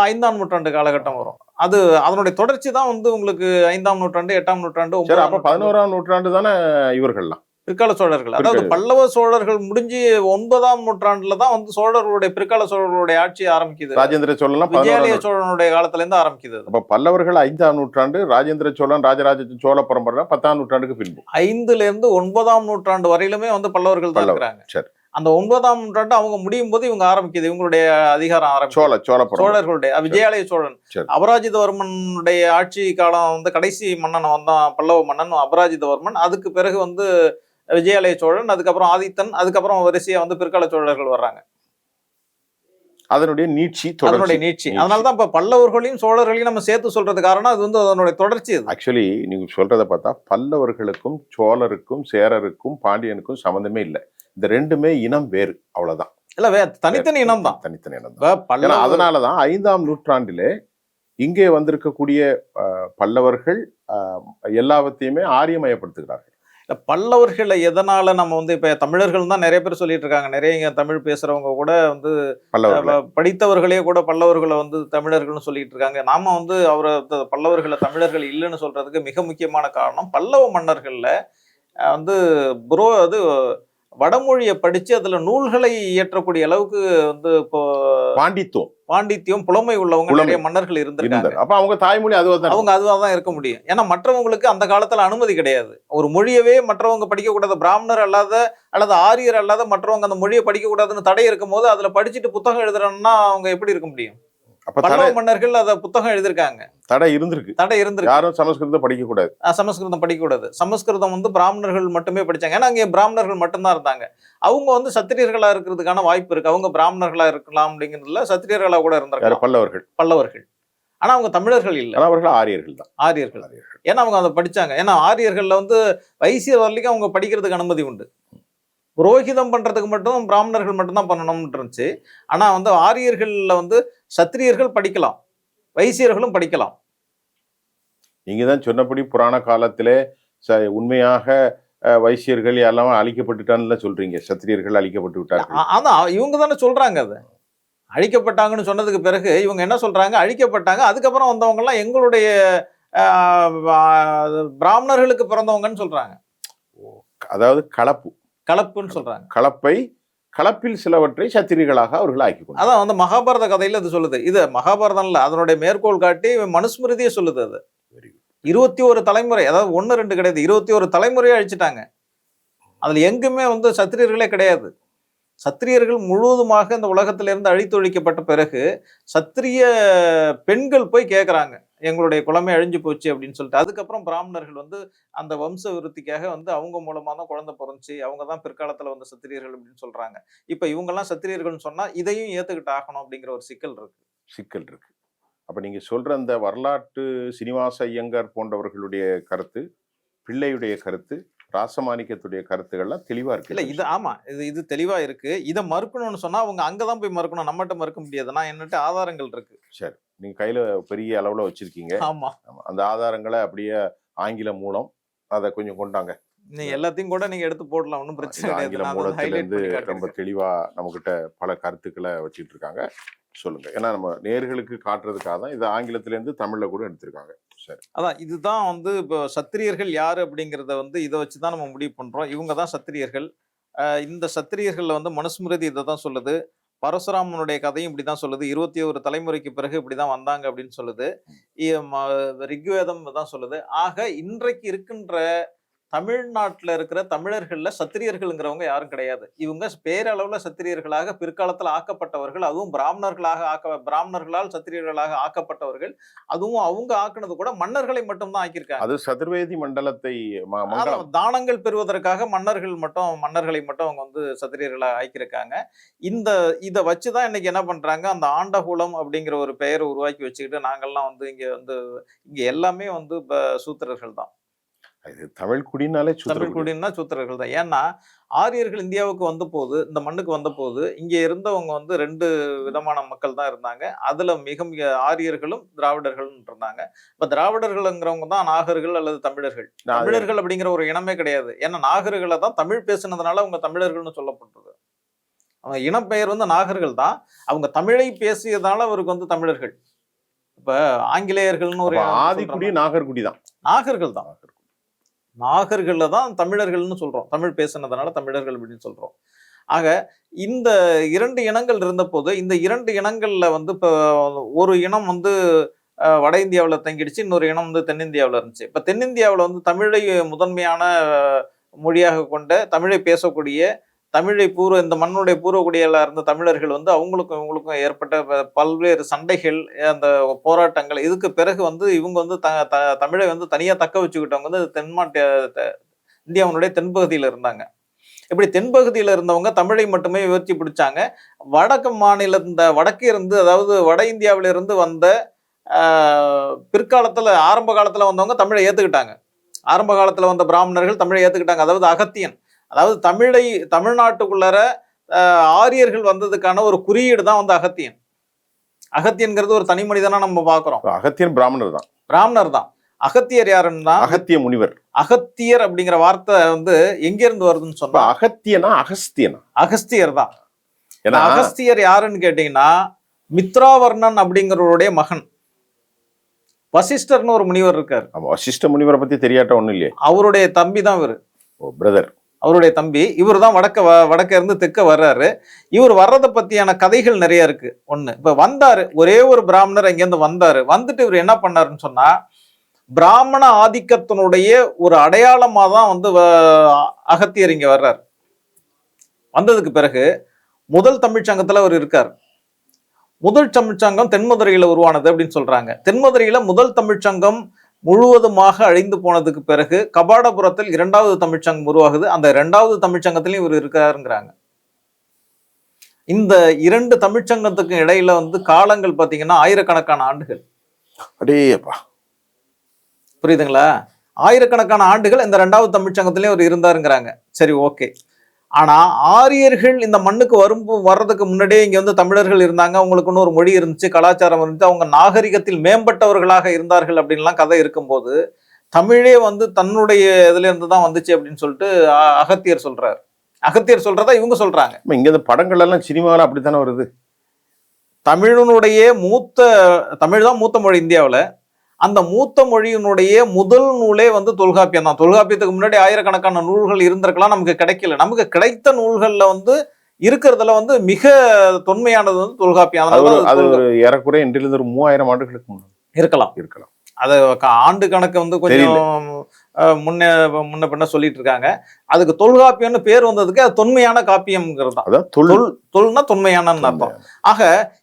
5ஆம் நூற்றாண்டு காலகட்டம் வரும். அது அதனுடைய தொடர்ச்சி தான் வந்து உங்களுக்கு 5ஆம் நூற்றாண்டு, 8ஆம் நூற்றாண்டு, 11ஆம் நூற்றாண்டு தானே இவர்கள்லாம் பிற்கால சோழர்கள். அதாவது பல்லவ சோழர்கள் முடிஞ்சு 9ஆம் நூற்றாண்டுல தான் வந்து சோழர்களுடைய பிற்கால சோழர்களுடைய ஆட்சி ஆரம்பிக்குது. ராஜேந்திர சோழன் விஜயாலய சோழனுடைய காலத்துல இருந்து ஆரம்பிக்குது. அப்ப பல்லவர்கள் 5ஆம் நூற்றாண்டு, ராஜேந்திர சோழன் ராஜராஜ சோழ பரம்பரை 10ஆம் நூற்றாண்டுக்கு பின்பு. 5ல இருந்து 9ஆம் நூற்றாண்டு வரையிலுமே வந்து பல்லவர்கள் தான் இருக்கிறாங்க. அந்த 9ஆம் நூற்றாண்டு அவங்க முடியும் போது இவங்க ஆரம்பிக்குது, இவங்களுடைய அதிகாரம் ஆரம்பிச்சு. சோழர்களுடைய விஜயாலய சோழன், அபராஜிதவர்மனுடைய ஆட்சி காலம் வந்து கடைசி மன்னன் வந்தான், பல்லவ மன்னன் அபராஜிதவர்மன். அதுக்கு பிறகு வந்து விஜயாலய சோழன், அதுக்கப்புறம் ஆதித்தன், அதுக்கப்புறம் வரிசையா வந்து பிற்கால சோழர்கள் வர்றாங்க. அதனுடைய நீட்சி. அதனாலதான் இப்ப பல்லவர்களையும் சோழர்களையும் நம்ம சேர்த்து சொல்றது காரணம் அது வந்து அதனுடைய தொடர்ச்சி. ஆக்சுவலி நீங்க சொல்றதை பார்த்தா பல்லவர்களுக்கும் சோழருக்கும் சேரருக்கும் பாண்டியனுக்கும் சம்பந்தமே இல்லை. இந்த ரெண்டுமே இனம் வேறு, அவ்வளவுதான். இல்ல தனித்தனி இனம் தான். அதனாலதான் 5ஆம் நூற்றாண்டிலே இங்கே வந்திருக்கக்கூடிய பல்லவர்கள் எல்லாவற்றையுமே ஆரியமயப்படுத்துகிறார்கள். பல்லவர்களை எதனால நம்ம வந்து இப்ப தமிழர்கள் தான் நிறைய பேர் சொல்லிட்டு இருக்காங்க. நிறைய இங்க தமிழ் பேசுறவங்க கூட வந்து படித்தவர்களே கூட பல்லவர்களை வந்து தமிழர்கள்னு சொல்லிட்டு இருக்காங்க. நாம வந்து பல்லவர்களை தமிழர்கள் இல்லைன்னு சொல்றதுக்கு மிக முக்கியமான காரணம், பல்லவ மன்னர்கள்ல வந்து வடமொழியை படிச்சு அதுல நூல்களை இயற்றக்கூடிய அளவுக்கு வந்து இப்போ பாண்டித்யம் புலமை உள்ளவங்க நிறைய மன்னர்கள் இருந்திருக்காங்க. அப்ப அவங்க தாய்மொழி அதுவாதான் இருக்க முடியும். ஏன்னா மற்றவங்களுக்கு அந்த காலத்துல அனுமதி கிடையாது. ஒரு மொழியவே மற்றவங்க படிக்க கூடாது, பிராமணர் அல்லாத அல்லது ஆரியர் அல்லாத மற்றவங்க அந்த மொழியை படிக்க கூடாதுன்னு தடை இருக்கும் போது அதுல படிச்சுட்டு புத்தகம் எழுதுறோம்னா அவங்க எப்படி இருக்க முடியும்? பல்லவ மன்னர்கள் அத புத்தகம் எழுதிருக்காங்க. தடை இருந்திருக்கு. யாரும் சமஸ்கிருதம் படிக்கக்கூடாது. சமஸ்கிருதம் வந்து பிராமணர்கள் மட்டுமே படிச்சாங்க. ஏன்னா அங்கே பிராமணர்கள் மட்டும்தான் இருந்தாங்க. அவங்க வந்து சத்திரியர்களா இருக்கிறதுக்கான வாய்ப்பு இருக்கு. அவங்க பிராமணர்களா இருக்கலாம் அப்படிங்கிறதுல சத்திரியர்களா கூட இருந்தாங்க பல்லவர்கள். ஆனா அவங்க தமிழர்கள் இல்ல, அவர்கள் ஆரியர்கள். ஏன்னா அவங்க அதை படிச்சாங்க. ஏன்னா ஆரியர்கள்ல வந்து வைசியர் வரலைக்கும் அவங்க படிக்கிறதுக்கு அனுமதி உண்டு. புரோகிதம் பண்றதுக்கு மட்டும் பிராமணர்கள் மட்டும்தான் பண்ணணும்னு இருந்துச்சு. ஆனா வந்து ஆரியர்கள்ல வந்து சத்திரியர்கள் படிக்கலாம், வைசியர்களும் படிக்கலாம். நீங்க தான் சொன்னபடி புராண காலத்திலே உண்மையாக வைசியர்கள் எல்லாம் அழிக்கப்பட்டுட்டான்னு சொல்றீங்க, சத்திரியர்கள் அழிக்கப்பட்டு விட்டார்கள். அதான் இவங்க தானே சொல்றாங்க. அதை அழிக்கப்பட்டாங்கன்னு சொன்னதுக்கு பிறகு இவங்க என்ன சொல்றாங்க, அழிக்கப்பட்டாங்க, அதுக்கப்புறம் வந்தவங்க எல்லாம் எங்களுடைய பிராமணர்களுக்கு பிறந்தவங்கன்னு சொல்றாங்க. அதாவது கலப்பு கலப்புன்னு சொல்றாங்க. கலப்பில் சிலவற்றை சத்திரியர்களாக அவர்கள் ஆக்கி கொண்டார். அதான் வந்து மகாபாரத கதையில அது சொல்லுது. இது மகாபாரதம் இல்ல, அதனுடைய மேற்கோள் காட்டி மனுஸ்மிருதியே சொல்லுது. அது 21 தலைமுறை, அதாவது 1 2 கிடையாது, 21 தலைமுறையை அழிச்சிட்டாங்க. அதுல எங்குமே வந்து சத்திரியர்களே கிடையாது. சத்திரியர்கள் முழுவதுமாக இந்த உலகத்திலிருந்து அழித்தொழிக்கப்பட்ட பிறகு சத்திரிய பெண்கள் போய் கேட்கறாங்க, எங்களுடைய குலமே அழிஞ்சு போச்சு அப்படின்னு சொல்லிட்டு. அதுக்கப்புறம் பிராமணர்கள் வந்து அந்த வம்ச விருத்திக்காக வந்து அவங்க மூலமா தான் குழந்தை பிறந்துச்சு, அவங்க தான் பிற்காலத்துல வந்து சத்திரியர்கள் அப்படின்னு சொல்றாங்க. இப்ப இவங்க எல்லாம் சத்திரியர்கள்னு சொன்னா இதையும் ஏத்துக்கிட்டு ஆகணும் அப்படிங்கிற ஒரு சிக்கல் இருக்கு. அப்ப நீங்க சொல்ற அந்த வரலாற்று சீனிவாச ஐயங்கார் போன்றவர்களுடைய கருத்து, பிள்ளையுடைய கருத்து, ராசமாணிக்கத்துடைய கருத்துக்கள்லாம் தெளிவா இருக்கு. இல்ல இது ஆமா, இது தெளிவா இருக்கு. இதை மறுக்கணும்னு சொன்னா அவங்க அங்கதான் போய் மறுக்கணும், நம்மகிட்ட மறுக்க முடியாது. நான் என்னட்ட ஆதாரங்கள் இருக்கு. சரி, நீங்க கையில பெரிய அளவுல வச்சிருக்கீங்க. ஆமா, அந்த ஆதாரங்களை அப்படியே ஆங்கில மூலம் அதை கொஞ்சம் கொண்டாங்க. நீங்க எல்லாத்தையும் கூட நீங்க எடுத்து போடலாம், ஒன்றும் பிரச்சனை ஆங்கில மூலத்திலிருந்து ரொம்ப தெளிவா நம்ம கிட்ட பல கருத்துக்களை வச்சுட்டு இருக்காங்க. சொல்லுங்க. ஏன்னா நம்ம நேர்களுக்கு காட்டுறதுக்காக தான் இது ஆங்கிலத்திலேருந்து தமிழ்ல கூட எடுத்திருக்காங்க. சரி, அதான் இதுதான் வந்து இப்போ சத்திரியர்கள் யாரு அப்படிங்கிறத வந்து இதை வச்சுதான் நம்ம முடிவு பண்றோம். இவங்க தான் சத்திரியர்கள். இந்த சத்திரியர்கள்ல வந்து மனுஸ்மிருதி இதை தான் சொல்லுது. பரசுராமனுடைய கதையும் இப்படிதான் சொல்லுது. 21 தலைமுறைக்கு பிறகு இப்படிதான் வந்தாங்க அப்படின்னு சொல்லுது. ரிக்வேதம் தான் சொல்லுது. ஆக இன்றைக்கு இருக்கின்ற தமிழ்நாட்டில் இருக்கிற தமிழர்கள்ல சத்திரியர்கள்ங்கிறவங்க யாரும் கிடையாது. இவங்க பேரளவுல சத்திரியர்களாக பிற்காலத்தில் ஆக்கப்பட்டவர்கள். அதுவும் பிராமணர்களால் சத்திரியர்களாக ஆக்கப்பட்டவர்கள். அதுவும் அவங்க ஆக்குனது கூட மன்னர்களை மட்டும்தான் ஆக்கியிருக்காங்க. அது சதுர்வேதி மண்டலத்தை தானங்கள் பெறுவதற்காக மன்னர்களை மட்டும் அவங்க வந்து சத்திரியர்களாக ஆக்கியிருக்காங்க. இதை வச்சுதான் இன்னைக்கு என்ன பண்றாங்க, அந்த ஆண்டகுலம் அப்படிங்கிற ஒரு பெயரை உருவாக்கி வச்சுக்கிட்டு நாங்கள்லாம் வந்து இங்க எல்லாமே வந்து சூத்திரர்கள் தான். தமிழ் குடினாலே சூத்திரர்கள் தான். ஏன்னா ஆரியர்கள் இந்தியாவுக்கு வந்த போது, இந்த மண்ணுக்கு வந்த போது இங்க இருந்தவங்க வந்து 2 விதமான மக்கள் தான் இருந்தாங்க. அதுல மிக ஆரியர்களும் திராவிடர்களும் இருந்தாங்க. இப்ப திராவிடர்கள்ங்கிறவங்க தான் நாகர்கள் அல்லது தமிழர்கள். தமிழர்கள் அப்படிங்கிற ஒரு இனமே கிடையாது. ஏன்னா நாகர்களை தான் தமிழ் பேசுனதுனால அவங்க தமிழர்கள்னு சொல்லப்பட்டது. அவங்க இனப்பெயர் வந்து நாகர்கள் தான். அவங்க தமிழை பேசியதால அவருக்கு வந்து தமிழர்கள். இப்ப ஆங்கிலேயர்கள்னு ஒரு ஆதிக்குடி நாகர்குடி தான், நாகர்கள் தான். நாகர்கள்ல தான் தமிழர்கள்னு சொல்றோம். தமிழ் பேசுனதுனால தமிழர்கள் அப்படின்னு சொல்றோம். ஆக இந்த 2 இனங்கள் இருந்த போது, இந்த 2 இனங்கள்ல வந்து இப்போ ஒரு இனம் வந்து வட இந்தியாவில் தங்கிடுச்சு, இன்னொரு இனம் வந்து தென்னிந்தியாவில் இருந்துச்சு. இப்ப தென்னிந்தியாவில் வந்து தமிழை முதன்மையான மொழியாக கொண்ட, தமிழை பேசக்கூடிய, இந்த மண்ணுடைய பூர்வகுடியில இருந்த தமிழர்கள் வந்து அவங்களுக்கும் இவங்களுக்கும் ஏற்பட்ட பல்வேறு சண்டைகள், அந்த போராட்டங்கள், இதுக்கு பிறகு வந்து இவங்க வந்து தமிழை வந்து தனியா தக்க வச்சுக்கிட்டவங்க வந்து இந்தியாவுடைய தென்பகுதியில இருந்தாங்க. இப்படி தென்பகுதியில இருந்தவங்க தமிழை மட்டுமே உயர்த்தி பிடிச்சாங்க. வடக்கே இருந்து, அதாவது வட இந்தியாவில இருந்து வந்த பிற்காலத்துல ஆரம்ப காலத்துல வந்தவங்க தமிழை ஏத்துக்கிட்டாங்க. ஆரம்ப காலத்துல வந்த பிராமணர்கள் தமிழை ஏத்துக்கிட்டாங்க. அதாவது அகத்தியன், அதாவது தமிழ்நாட்டுக்குள்ளார ஆரியர்கள் வந்ததுக்கான ஒரு குறியீடு தான் வந்து அகத்தியன். அகத்தியன்கிறது ஒரு தனி மனிதனா நம்ம பாக்குறோம். அகத்தியன் பிராமணர் தான். அகத்தியர் யாருன்னா அகத்திய முனிவர். அகத்தியர் அப்படிங்கிற வார்த்தை வந்து எங்க இருந்து வருதுன்னு சொன்னா அகஸ்தியர் தான். அகஸ்தியர் யாருன்னு கேட்டீங்கன்னா மித்ராவர்ணன் அப்படிங்கிறவருடைய மகன். வசிஷ்டர்னு ஒரு முனிவர் இருக்காரு. வசிஷ்ட முனிவரை பத்தி தெரியாட்ட ஒண்ணும் இல்லையே. அவருடைய தம்பி தான் இவரு, பிரதர். அவருடைய தம்பி. இவர் தான் வடக்க இருந்து தெற்க வர்றாரு. இவர் வர்றதை பத்தியான கதைகள் நிறைய இருக்கு. ஒண்ணு, இப்ப வந்தாரு ஒரே ஒரு பிராமணர் அங்கேருந்து வந்தாரு. வந்துட்டு இவர் என்ன பண்ணாருன்னு சொன்னா, பிராமண ஆதிக்கத்தினுடைய ஒரு அடையாளமா தான் வந்து அகத்தியர் இங்க வர்றாரு. வந்ததுக்கு பிறகு முதல் தமிழ்ச்சங்கத்துல அவர் இருக்கார். முதல் தமிழ்ச்சங்கம் தென்மதுரையில உருவானது அப்படின்னு சொல்றாங்க. தென்மதுரையில முதல் தமிழ்ச்சங்கம் முழுவதுமாக அழிந்து போனதுக்கு பிறகு கபாடபுரத்தில் 2வது தமிழ்ச்சங்கம் உருவாகுது. அந்த 2வது தமிழ்ச்சங்கத்திலையும் இவர் இருக்காருங்கிறாங்க. இந்த 2 தமிழ்ச்சங்கத்துக்கு இடையில வந்து காலங்கள் பாத்தீங்கன்னா ஆயிரக்கணக்கான ஆண்டுகள். அடேப்பா, புரியுதுங்களா? ஆயிரக்கணக்கான ஆண்டுகள் இந்த 2வது தமிழ்ச்சங்கத்திலையும் அவர் இருந்தாருங்கிறாங்க. சரி, ஓகே. ஆனா ஆரியர்கள் இந்த மண்ணுக்கு வர்றதுக்கு முன்னாடியே இங்க வந்து தமிழர்கள் இருந்தாங்க. அவங்களுக்குன்னு ஒரு மொழி இருந்துச்சு, கலாச்சாரம் இருந்துச்சு, அவங்க நாகரிகத்தில் மேம்பட்டவர்களாக இருந்தார்கள் அப்படின்லாம் கதை இருக்கும்போது, தமிழே வந்து தன்னுடைய இதுல இருந்து தான் வந்துச்சு அப்படின்னு சொல்லிட்டு அகத்தியர் சொல்றாரு. அகத்தியர் சொல்றதா இவங்க சொல்றாங்க. இங்க இந்த படங்கள் எல்லாம் சினிமாவில் அப்படித்தானே வருது. தமிழ் தான் மூத்த மொழி இந்தியாவில். அந்த மூத்த மொழியினுடைய முதல் நூலே வந்து தொல்காப்பியம் தான். தொல்காப்பியத்துக்கு முன்னாடி ஆயிரக்கணக்கான நூல்கள் இருந்திருக்கலாம், நமக்கு கிடைக்கல. நமக்கு கிடைத்த நூல்கள்ல வந்து இருக்கிறதுல வந்து மிக தொன்மையானது வந்து தொல்காப்பியம். அது ஒரு ஏறக்குறைய இன்றிலிருந்து ஒரு 3000 ஆண்டுகளுக்கு முன்னாடி இருக்கலாம். அது ஆண்டு கணக்கு வந்து கொஞ்சம் முன்ன பின்ன சொல்லிட்டு இருக்காங்க. அதுக்கு தொல்காப்பியம்னு பேர் வந்ததுக்கு அது தொன்மையான காப்பியம்ங்கிறது தான். தொல்னா தொன்மையான அர்த்தம். ஆக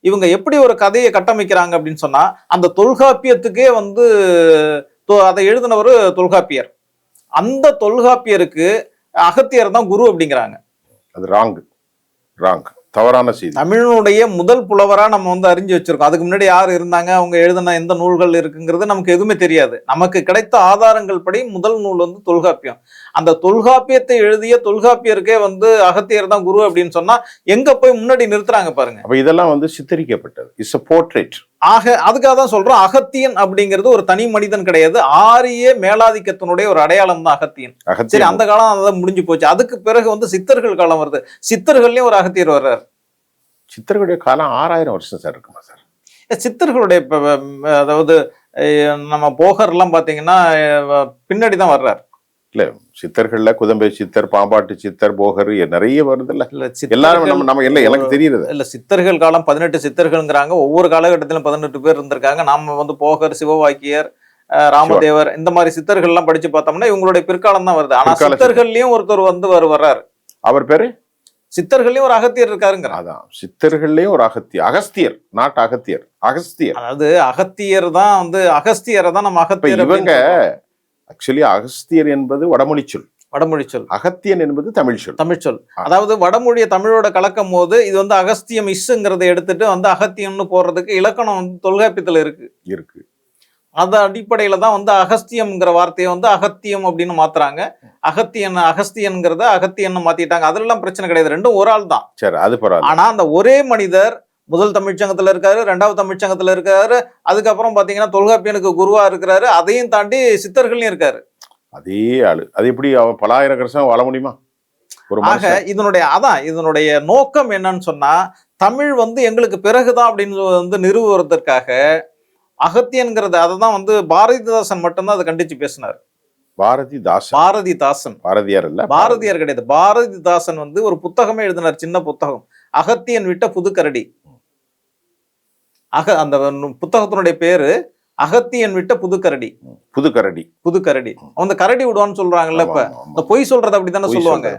இவங்க எப்படி ஒரு கதையை கட்டமைக்கிறாங்க அப்படின்னு சொன்னா, அந்த தொல்காப்பியத்துக்கே வந்து அதை எழுதினவர் தொல்காப்பியர். அந்த தொல்காப்பியருக்கு அகத்தியர் தான் குரு அப்படிங்கிறாங்க. அது ராங், தவறான செய்தி. தமிழனுடைய முதல் புலவரா நம்ம வந்து அறிஞ்சு வச்சிருக்கோம். அதுக்கு முன்னாடி யார் இருந்தாங்க, அவங்க எழுதின எந்த நூல்கள் இருக்குங்கிறது நமக்கு எதுவுமே தெரியாது. நமக்கு கிடைத்த ஆதாரங்கள் படி முதல் நூல் வந்து தொல்காப்பியம். அந்த தொல்காப்பியத்தை எழுதிய தொல்காப்பியருக்கே வந்து அகத்தியர் தான் குரு அப்படின்னு சொன்னா எங்க போய் முன்னாடி நிறுத்துறாங்க பாருங்க. அப்ப இதெல்லாம் வந்து சித்தரிக்கப்பட்டது. It's a portrait. ஆக அதுக்காக தான் சொல்றோம், அகத்தியன் அப்படிங்கிறது ஒரு தனி மனிதன் கிடையாது, ஆரிய மேலாதிக்கத்தினுடைய ஒரு அடையாளம் தான் அகத்தியன். சரி, அந்த காலம் அதான் முடிஞ்சு போச்சு. அதுக்கு பிறகு வந்து சித்தர்கள் காலம் வருது. சித்தர்கள்லயும் ஒரு அகத்தியர் வர்றாரு. சித்தர்களுடைய காலம் 6000 வருஷம் சார் இருக்குமா சார்? சித்தர்களுடைய அதாவது நம்ம போகர் எல்லாம் பாத்தீங்கன்னா பின்னாடிதான் வர்றாரு. இல்ல, சித்தர்கள்ல குதம்பை சித்தர், பாம்பாட்டு சித்தர், போகர் நிறைய வருது இல்ல. எல்லாரும் நம்ம இல்ல, எனக்கு தெரியுது இல்ல. சித்தர்கள் காலம் 18 சித்தர்கள்ங்கிறாங்க. ஒவ்வொரு காலகட்டத்திலும் 18 பேர் இருந்திருக்காங்க. நாம வந்து போகர், சிவவாக்கியர், ராமதேவர் இந்த மாதிரி சித்தர்கள் எல்லாம் படிச்சு பார்த்தோம்னா இவங்களுடைய பிற்காலம் தான் வருது. ஆனா சித்தர்கள்லயும் ஒருத்தர் வந்து வர்றாரு. அவர் பேரு சித்தர்கள்லயும் ஒரு அகத்தியர் இருக்காருங்க. அதான் சித்தர்கள்லயும் ஒரு அகஸ்தியர், நாட் அகத்தியர், அகஸ்தியர். அதாவது அகத்தியர் தான் வந்து அகஸ்தியரை தான் நம்ம அகத்தியர். இவங்க ஆக்சுவலி அகஸ்தியர் என்பது வடமொழி சொல், அகத்தியன் என்பது தமிழ் சொல். அதாவது வடமொழியை தமிழோட கலக்கும் போது இது வந்து அகஸ்தியம் இஸ்ங்கிறத எடுத்துட்டு வந்து அகத்தியம்னு போடுறதுக்கு இலக்கணம் வந்து தொல்காப்பியத்துல இருக்கு. அந்த அடிப்படையில தான் வந்து அகஸ்தியம்ங்கிற வார்த்தையை வந்து அகத்தியம் அப்படின்னு மாத்துறாங்க. அகஸ்தியன்கிறத அகத்தியன்னு மாத்திட்டாங்க. அதெல்லாம் பிரச்சனை கிடையாது, ரெண்டும் ஒரு ஆள் தான். சரி, அது பரவாயில்ல. ஆனா அந்த ஒரே மனிதர் முதல் தமிழ்ச்சங்கத்துல இருக்காரு, 2வது தமிழ்ச்சங்கத்துல இருக்காரு, அதுக்கப்புறம் பாத்தீங்கன்னா தொல்காப்பியனுக்கு குருவா இருக்கிறாரு, அதையும் தாண்டி சித்தர்கள்லயும் இருக்காரு. அதே ஆளு. அது எப்படி அவன் பல ஆயிரம் வருஷம் வாழ முடியுமா? ஆக இதனுடைய நோக்கம் என்னன்னு சொன்னா, தமிழ் வந்து எங்களுக்கு பிறகுதான் அப்படின்னு வந்து நிறுவுவதற்காக அகத்தியன்கிறது அததான் வந்து பாரதிதாசன் மட்டும்தான் அதை கண்டிச்சு பேசினார். பாரதிதாசன், பாரதியார் இல்ல, பாரதியார் கிடையாது. பாரதிதாசன் வந்து ஒரு புத்தகமே எழுதினார், சின்ன புத்தகம், அகத்தியன் விட்ட புதுக்கரடி. அந்த புத்தகத்தினுடைய பேரு அகத்தியன் விட்ட புதுக்கரடி. அந்த கரடி விடுவான்னு சொல்றாங்கல்ல. இப்ப இந்த பொய் சொல்றது அப்படித்தானே சொல்லுவாங்க.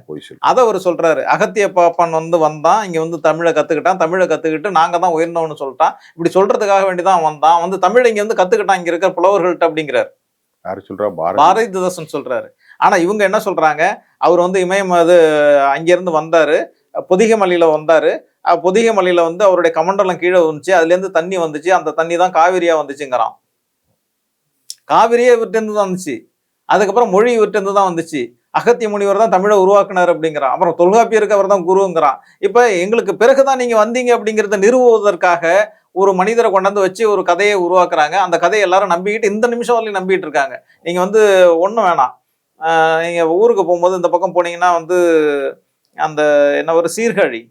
அத அவர் சொல்றாரு, அகத்திய பாப்பான் வந்து வந்தான், இங்க வந்து தமிழை கத்துக்கிட்டு நாங்க தான் உயர்ந்தவன்னு சொல்லிட்டான். இப்படி சொல்றதுக்காக வேண்டிதான் வந்தான், வந்து தமிழை இங்க வந்து கத்துக்கிட்டான் இங்க இருக்கிற புலவர்கள்ட்ட அப்படிங்கிறார். பாரதிதாசன் சொல்றாரு. ஆனா இவங்க என்ன சொல்றாங்க, அவர் வந்து இமயம் அது அங்கிருந்து வந்தாரு, பொதிகை மலையில வந்தாரு, பொதிகை மலையில வந்து அவருடைய கமண்டலம் கீழே வந்துச்சு, அதுல இருந்து தண்ணி வந்துச்சு, அந்த தண்ணி தான் காவிரியா வந்துச்சுங்கிறான். காவிரியே இவர்கிட்ட இருந்து தான் வந்துச்சு, அதுக்கப்புறம் மொழி இவர்கிட்ட இருந்து தான் வந்துச்சு, அகத்திய முனிவர் தான் தமிழை உருவாக்குனார் அப்படிங்கிறான். அப்புறம் தொல்காப்பியருக்கு அவர் தான் குருங்கிறான். இப்ப எங்களுக்கு பிறகுதான் நீங்க வந்தீங்க அப்படிங்கிறத நிறுவுவதற்காக ஒரு மனிதரை கொண்டாந்து வச்சு ஒரு கதையை உருவாக்குறாங்க. அந்த கதையை எல்லாரும் நம்பிக்கிட்டு இந்த நிமிஷம் வரலையும் நம்பிட்டு இருக்காங்க. நீங்க வந்து ஒண்ணும் வேணாம், நீங்க ஊருக்கு போகும்போது இந்த பக்கம் போனீங்கன்னா வந்து அந்த என்ன ஒரு சீர்காழி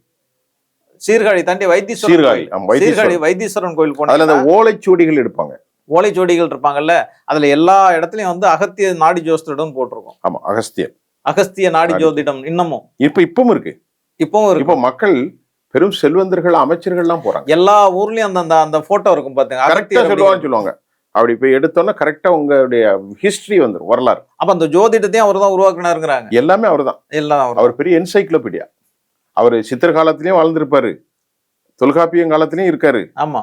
தாண்டி வைத்தீஸ்வரன் கோயில் போனா ஓலைச்சுவடிகள் எடுப்பாங்க, ஓலைச்சுவடிகள் இருப்பாங்கல்ல, அதுல எல்லா இடத்துலயும் வந்து அகத்திய நாடி ஜோதிடம் போட்டிருக்கும். ஆமா, அகஸ்திய நாடி ஜோதிடம் இன்னமும் இப்பவும் இருக்கு. இப்போ மக்கள் பெரும் செல்வந்தர்கள், அமைச்சர்கள் எல்லாம் போறாங்க. எல்லா ஊர்லயும் அந்த போட்டோ இருக்கும் பாத்தீங்க, சொல்லுவாங்க. அப்படி போய் எடுத்தோன்னா கரெக்டா உங்களுடைய ஹிஸ்டரி வந்துடும், வரலாறு. அப்ப அந்த ஜோதிடத்தையும் அவர் தான் உருவாக்குனாருங்கிறாங்க. எல்லாமே அவர் தான். அவர் பெரிய என்சைக்ளோபீடியா. அவர் சித்தர் காலத்திலயும் வாழ்ந்திருப்பாரு, தொல்காப்பியம் காலத்திலயும் இருக்காரு. ஆமா,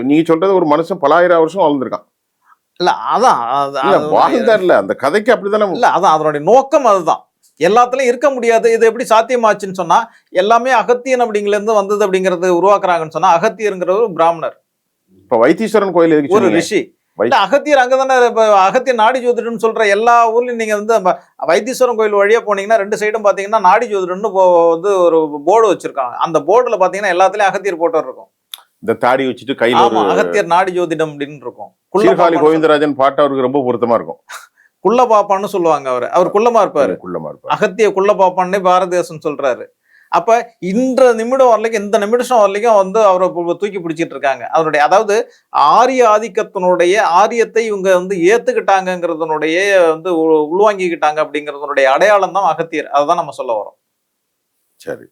நீ சொல்றது ஒரு மனுஷன் பல ஆயிரம் வருஷம் வாழ்ந்திருக்கான். இல்ல அதான் வாழ்ந்தார்ல, அந்த கதைக்கு அப்படித்தானே. இல்ல அதான் அதனுடைய நோக்கம், அதுதான். எல்லாத்துலயும் இருக்க முடியாது, இது எப்படி சாத்தியமாச்சுன்னு சொன்னா, எல்லாமே அகத்தியன் அப்படிங்கல இருந்து வந்தது அப்படிங்கறது உருவாக்குறாங்கன்னு சொன்னா, அகத்தியருங்கிற ஒரு பிராமணர். இப்ப வைத்தீஸ்வரன் கோயில் ஒரு ரிஷி, அகத்தியர் அங்கதானே. அகத்தியர் நாடி ஜோதிடம்னு சொல்ற எல்லா ஊர்லயும் நீங்க வந்து வைத்தீஸ்வரன் கோயில் வழியா போனீங்கன்னா ரெண்டு சைடும் பாத்தீங்கன்னா நாடி ஜோதிடம்னு வந்து ஒரு போர்டு வச்சிருக்காங்க. அந்த போர்டுல பாத்தீங்கன்னா எல்லாத்துலயும் அகத்தியர் போட்டோ இருக்கும். இந்த தாடி வச்சுட்டு கையில அகத்தியர் நாடி ஜோதிடம் அப்படின்னு இருக்கும். சீர்காழி கோவிந்தராஜன் பாட்டு அவருக்கு ரொம்ப பொருத்தமா இருக்கும். குள்ள பாப்பான்னு சொல்லுவாங்க. அவர் குள்ளமா இருப்பாரு. அகத்திய குள்ள பாப்பான்னு பாரதிதாசன் சொல்றாரு. அப்ப இந்த நிமிடம் வரலைக்கும் இந்த நிமிஷம் வரலைக்கும் வந்து அவரை தூக்கி பிடிச்சிட்டு இருக்காங்க. அதனுடைய அதாவது ஆரிய ஆதிக்கத்தினுடைய ஆரியத்தை இவங்க வந்து ஏத்துக்கிட்டாங்கிறதுனுடைய வந்து உள்வாங்கிக்கிட்டாங்க அப்படிங்கிறதுனுடைய அடையாளம் தான் அகத்தியர். அதுதான் நம்ம சொல்ல வரோம். சரி.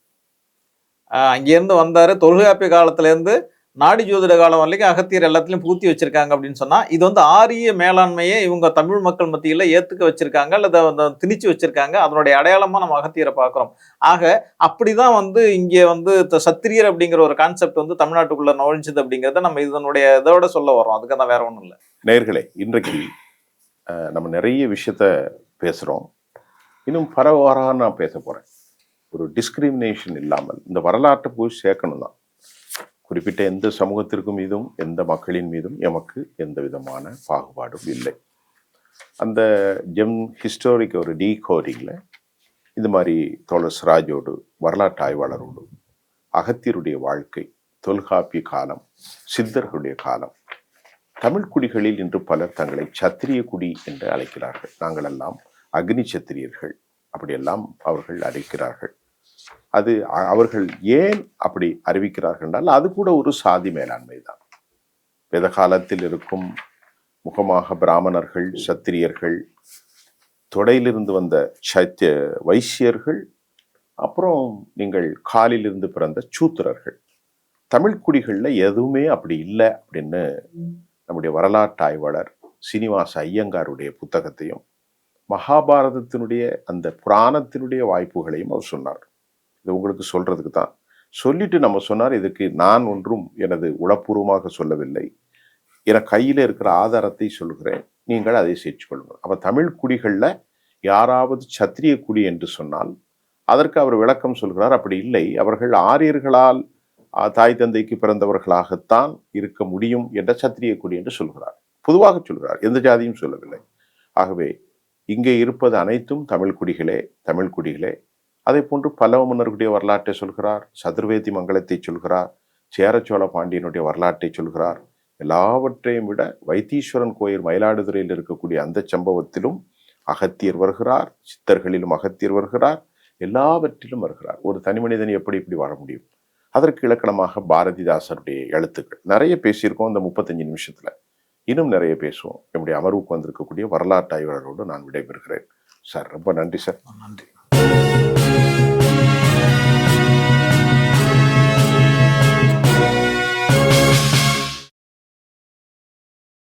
அங்கிருந்து வந்தாரு, தொல்காப்பிய காலத்துல இருந்து நாடி ஜோதிட காலம் வரைக்கும் அகத்தியர் எல்லாத்துலயும் பூத்தி வச்சிருக்காங்க அப்படின்னு சொன்னா, இது வந்து ஆரிய மேலாண்மையை இவங்க தமிழ் மக்கள் மத்தியில ஏத்துக்க வச்சிருக்காங்க அல்லது திணிச்சு வச்சிருக்காங்க. அதனுடைய அடையாளமா நம்ம அகத்தியரை பார்க்கிறோம். ஆக அப்படிதான் வந்து இங்க வந்து சத்திரியர் அப்படிங்கிற ஒரு கான்செப்ட் வந்து தமிழ்நாட்டுக்குள்ள நுழைஞ்சது அப்படிங்கிறத நம்ம இதனுடைய இதோட சொல்ல வரோம். அதுக்கு தான் வேற ஒண்ணும் இல்லை. நேயர்களே, இன்றைக்கு நம்ம நிறைய விஷயத்த பேசுறோம். இன்னும் பரவாறாக நான் பேச போறேன். ஒரு டிஸ்கிரிமினேஷன் இல்லாமல் இந்த வரலாற்றை போய் சேர்க்கணும் தான். குறிப்பிட்ட எந்த சமூகத்திற்கும் மீதும் எந்த மக்களின் மீதும் எமக்கு எந்த விதமான பாகுபாடும் இல்லை. அந்த ஹிஸ்டாரிக் ஒரு டீகோடிங்கில் இந்த மாதிரி தோழர் சிராஜோடு வரலாற்று ஆய்வாளரோடு அகத்தியருடைய வாழ்க்கை, தொல்காப்பிய காலம், சித்தர்களுடைய காலம், தமிழ் குடிகளில் இன்று பலர் தங்களை சத்திரிய குடி என்று அழைக்கிறார்கள். நாங்கள் எல்லாம் அக்னி சத்திரியர்கள் அப்படியெல்லாம் அவர்கள் அழைக்கிறார்கள். அது அவர்கள் ஏன் அப்படி அறிவிக்கிறார்கள் என்றால் அது கூட ஒரு சாதி மேலாண்மை தான். வேத காலத்தில் இருக்கும் முகமாக பிராமணர்கள், சத்திரியர்கள், தொடையிலிருந்து வந்த சைத்திய வைசியர்கள், அப்புறம் நீங்கள் காலிலிருந்து பிறந்த சூத்திரர்கள். தமிழ் குடிகள்ல எதுவுமே அப்படி இல்லை அப்படின்னு நம்முடைய வரலாற்று ஆய்வாளர் சீனிவாச ஐயங்காருடைய புத்தகத்தையும் மகாபாரதத்தினுடைய அந்த புராணத்தினுடைய வாய்ப்புகளையும் அவர் சொன்னார். இது உங்களுக்கு சொல்றதுக்கு தான் சொல்லிட்டு நம்ம சொன்னார். இதுக்கு நான் ஒன்றும் எனது உளப்பூர்வமாக சொல்லவில்லை, என கையில இருக்கிற ஆதாரத்தை சொல்கிறேன், நீங்கள் அதை சேர்த்து கொள்ளுங்கள். அப்ப தமிழ் குடிகள்ல யாராவது சத்திரிய குடி என்று சொன்னால் அதற்கு அவர் விளக்கம் சொல்கிறார். அப்படி இல்லை, அவர்கள் ஆரியர்களால் தாய் தந்தைக்கு பிறந்தவர்களாகத்தான் இருக்க முடியும் என்ற சத்திரிய குடி என்று சொல்கிறார். பொதுவாக சொல்கிறார், எந்த ஜாதியும் சொல்லவில்லை. ஆகவே இங்கே இருப்பது அனைத்தும் தமிழ் குடிகளே, தமிழ் குடிகளே. அதே போன்று பல்லவ மன்னர்களுடைய வரலாற்றை சொல்கிறார், சதுர்வேதி மங்கலத்தை சொல்கிறார், சேரச்சோழ பாண்டியனுடைய வரலாற்றை சொல்கிறார். எல்லாவற்றையும் விட வைத்தீஸ்வரன் கோயில் மயிலாடுதுறையில் இருக்கக்கூடிய அந்த சம்பவத்திலும் அகத்தியர் வருகிறார், சித்தர்களிலும் அகத்தியர் வருகிறார், எல்லாவற்றிலும் வருகிறார். ஒரு தனி மனிதன் எப்படி இப்படி வாழ முடியும்? அதற்கு இலக்கணமாக பாரதிதாசருடைய எழுத்துக்கள். நிறைய பேசியிருக்கோம் இந்த 35 நிமிஷத்துல. இன்னும் நிறைய பேசுவோம். என்னுடைய அமர்வுக்கு வந்திருக்கக்கூடிய வரலாற்று ஆய்வாளரோடு நான் விடைபெறுகிறேன். சார், ரொம்ப நன்றி சார். நன்றி.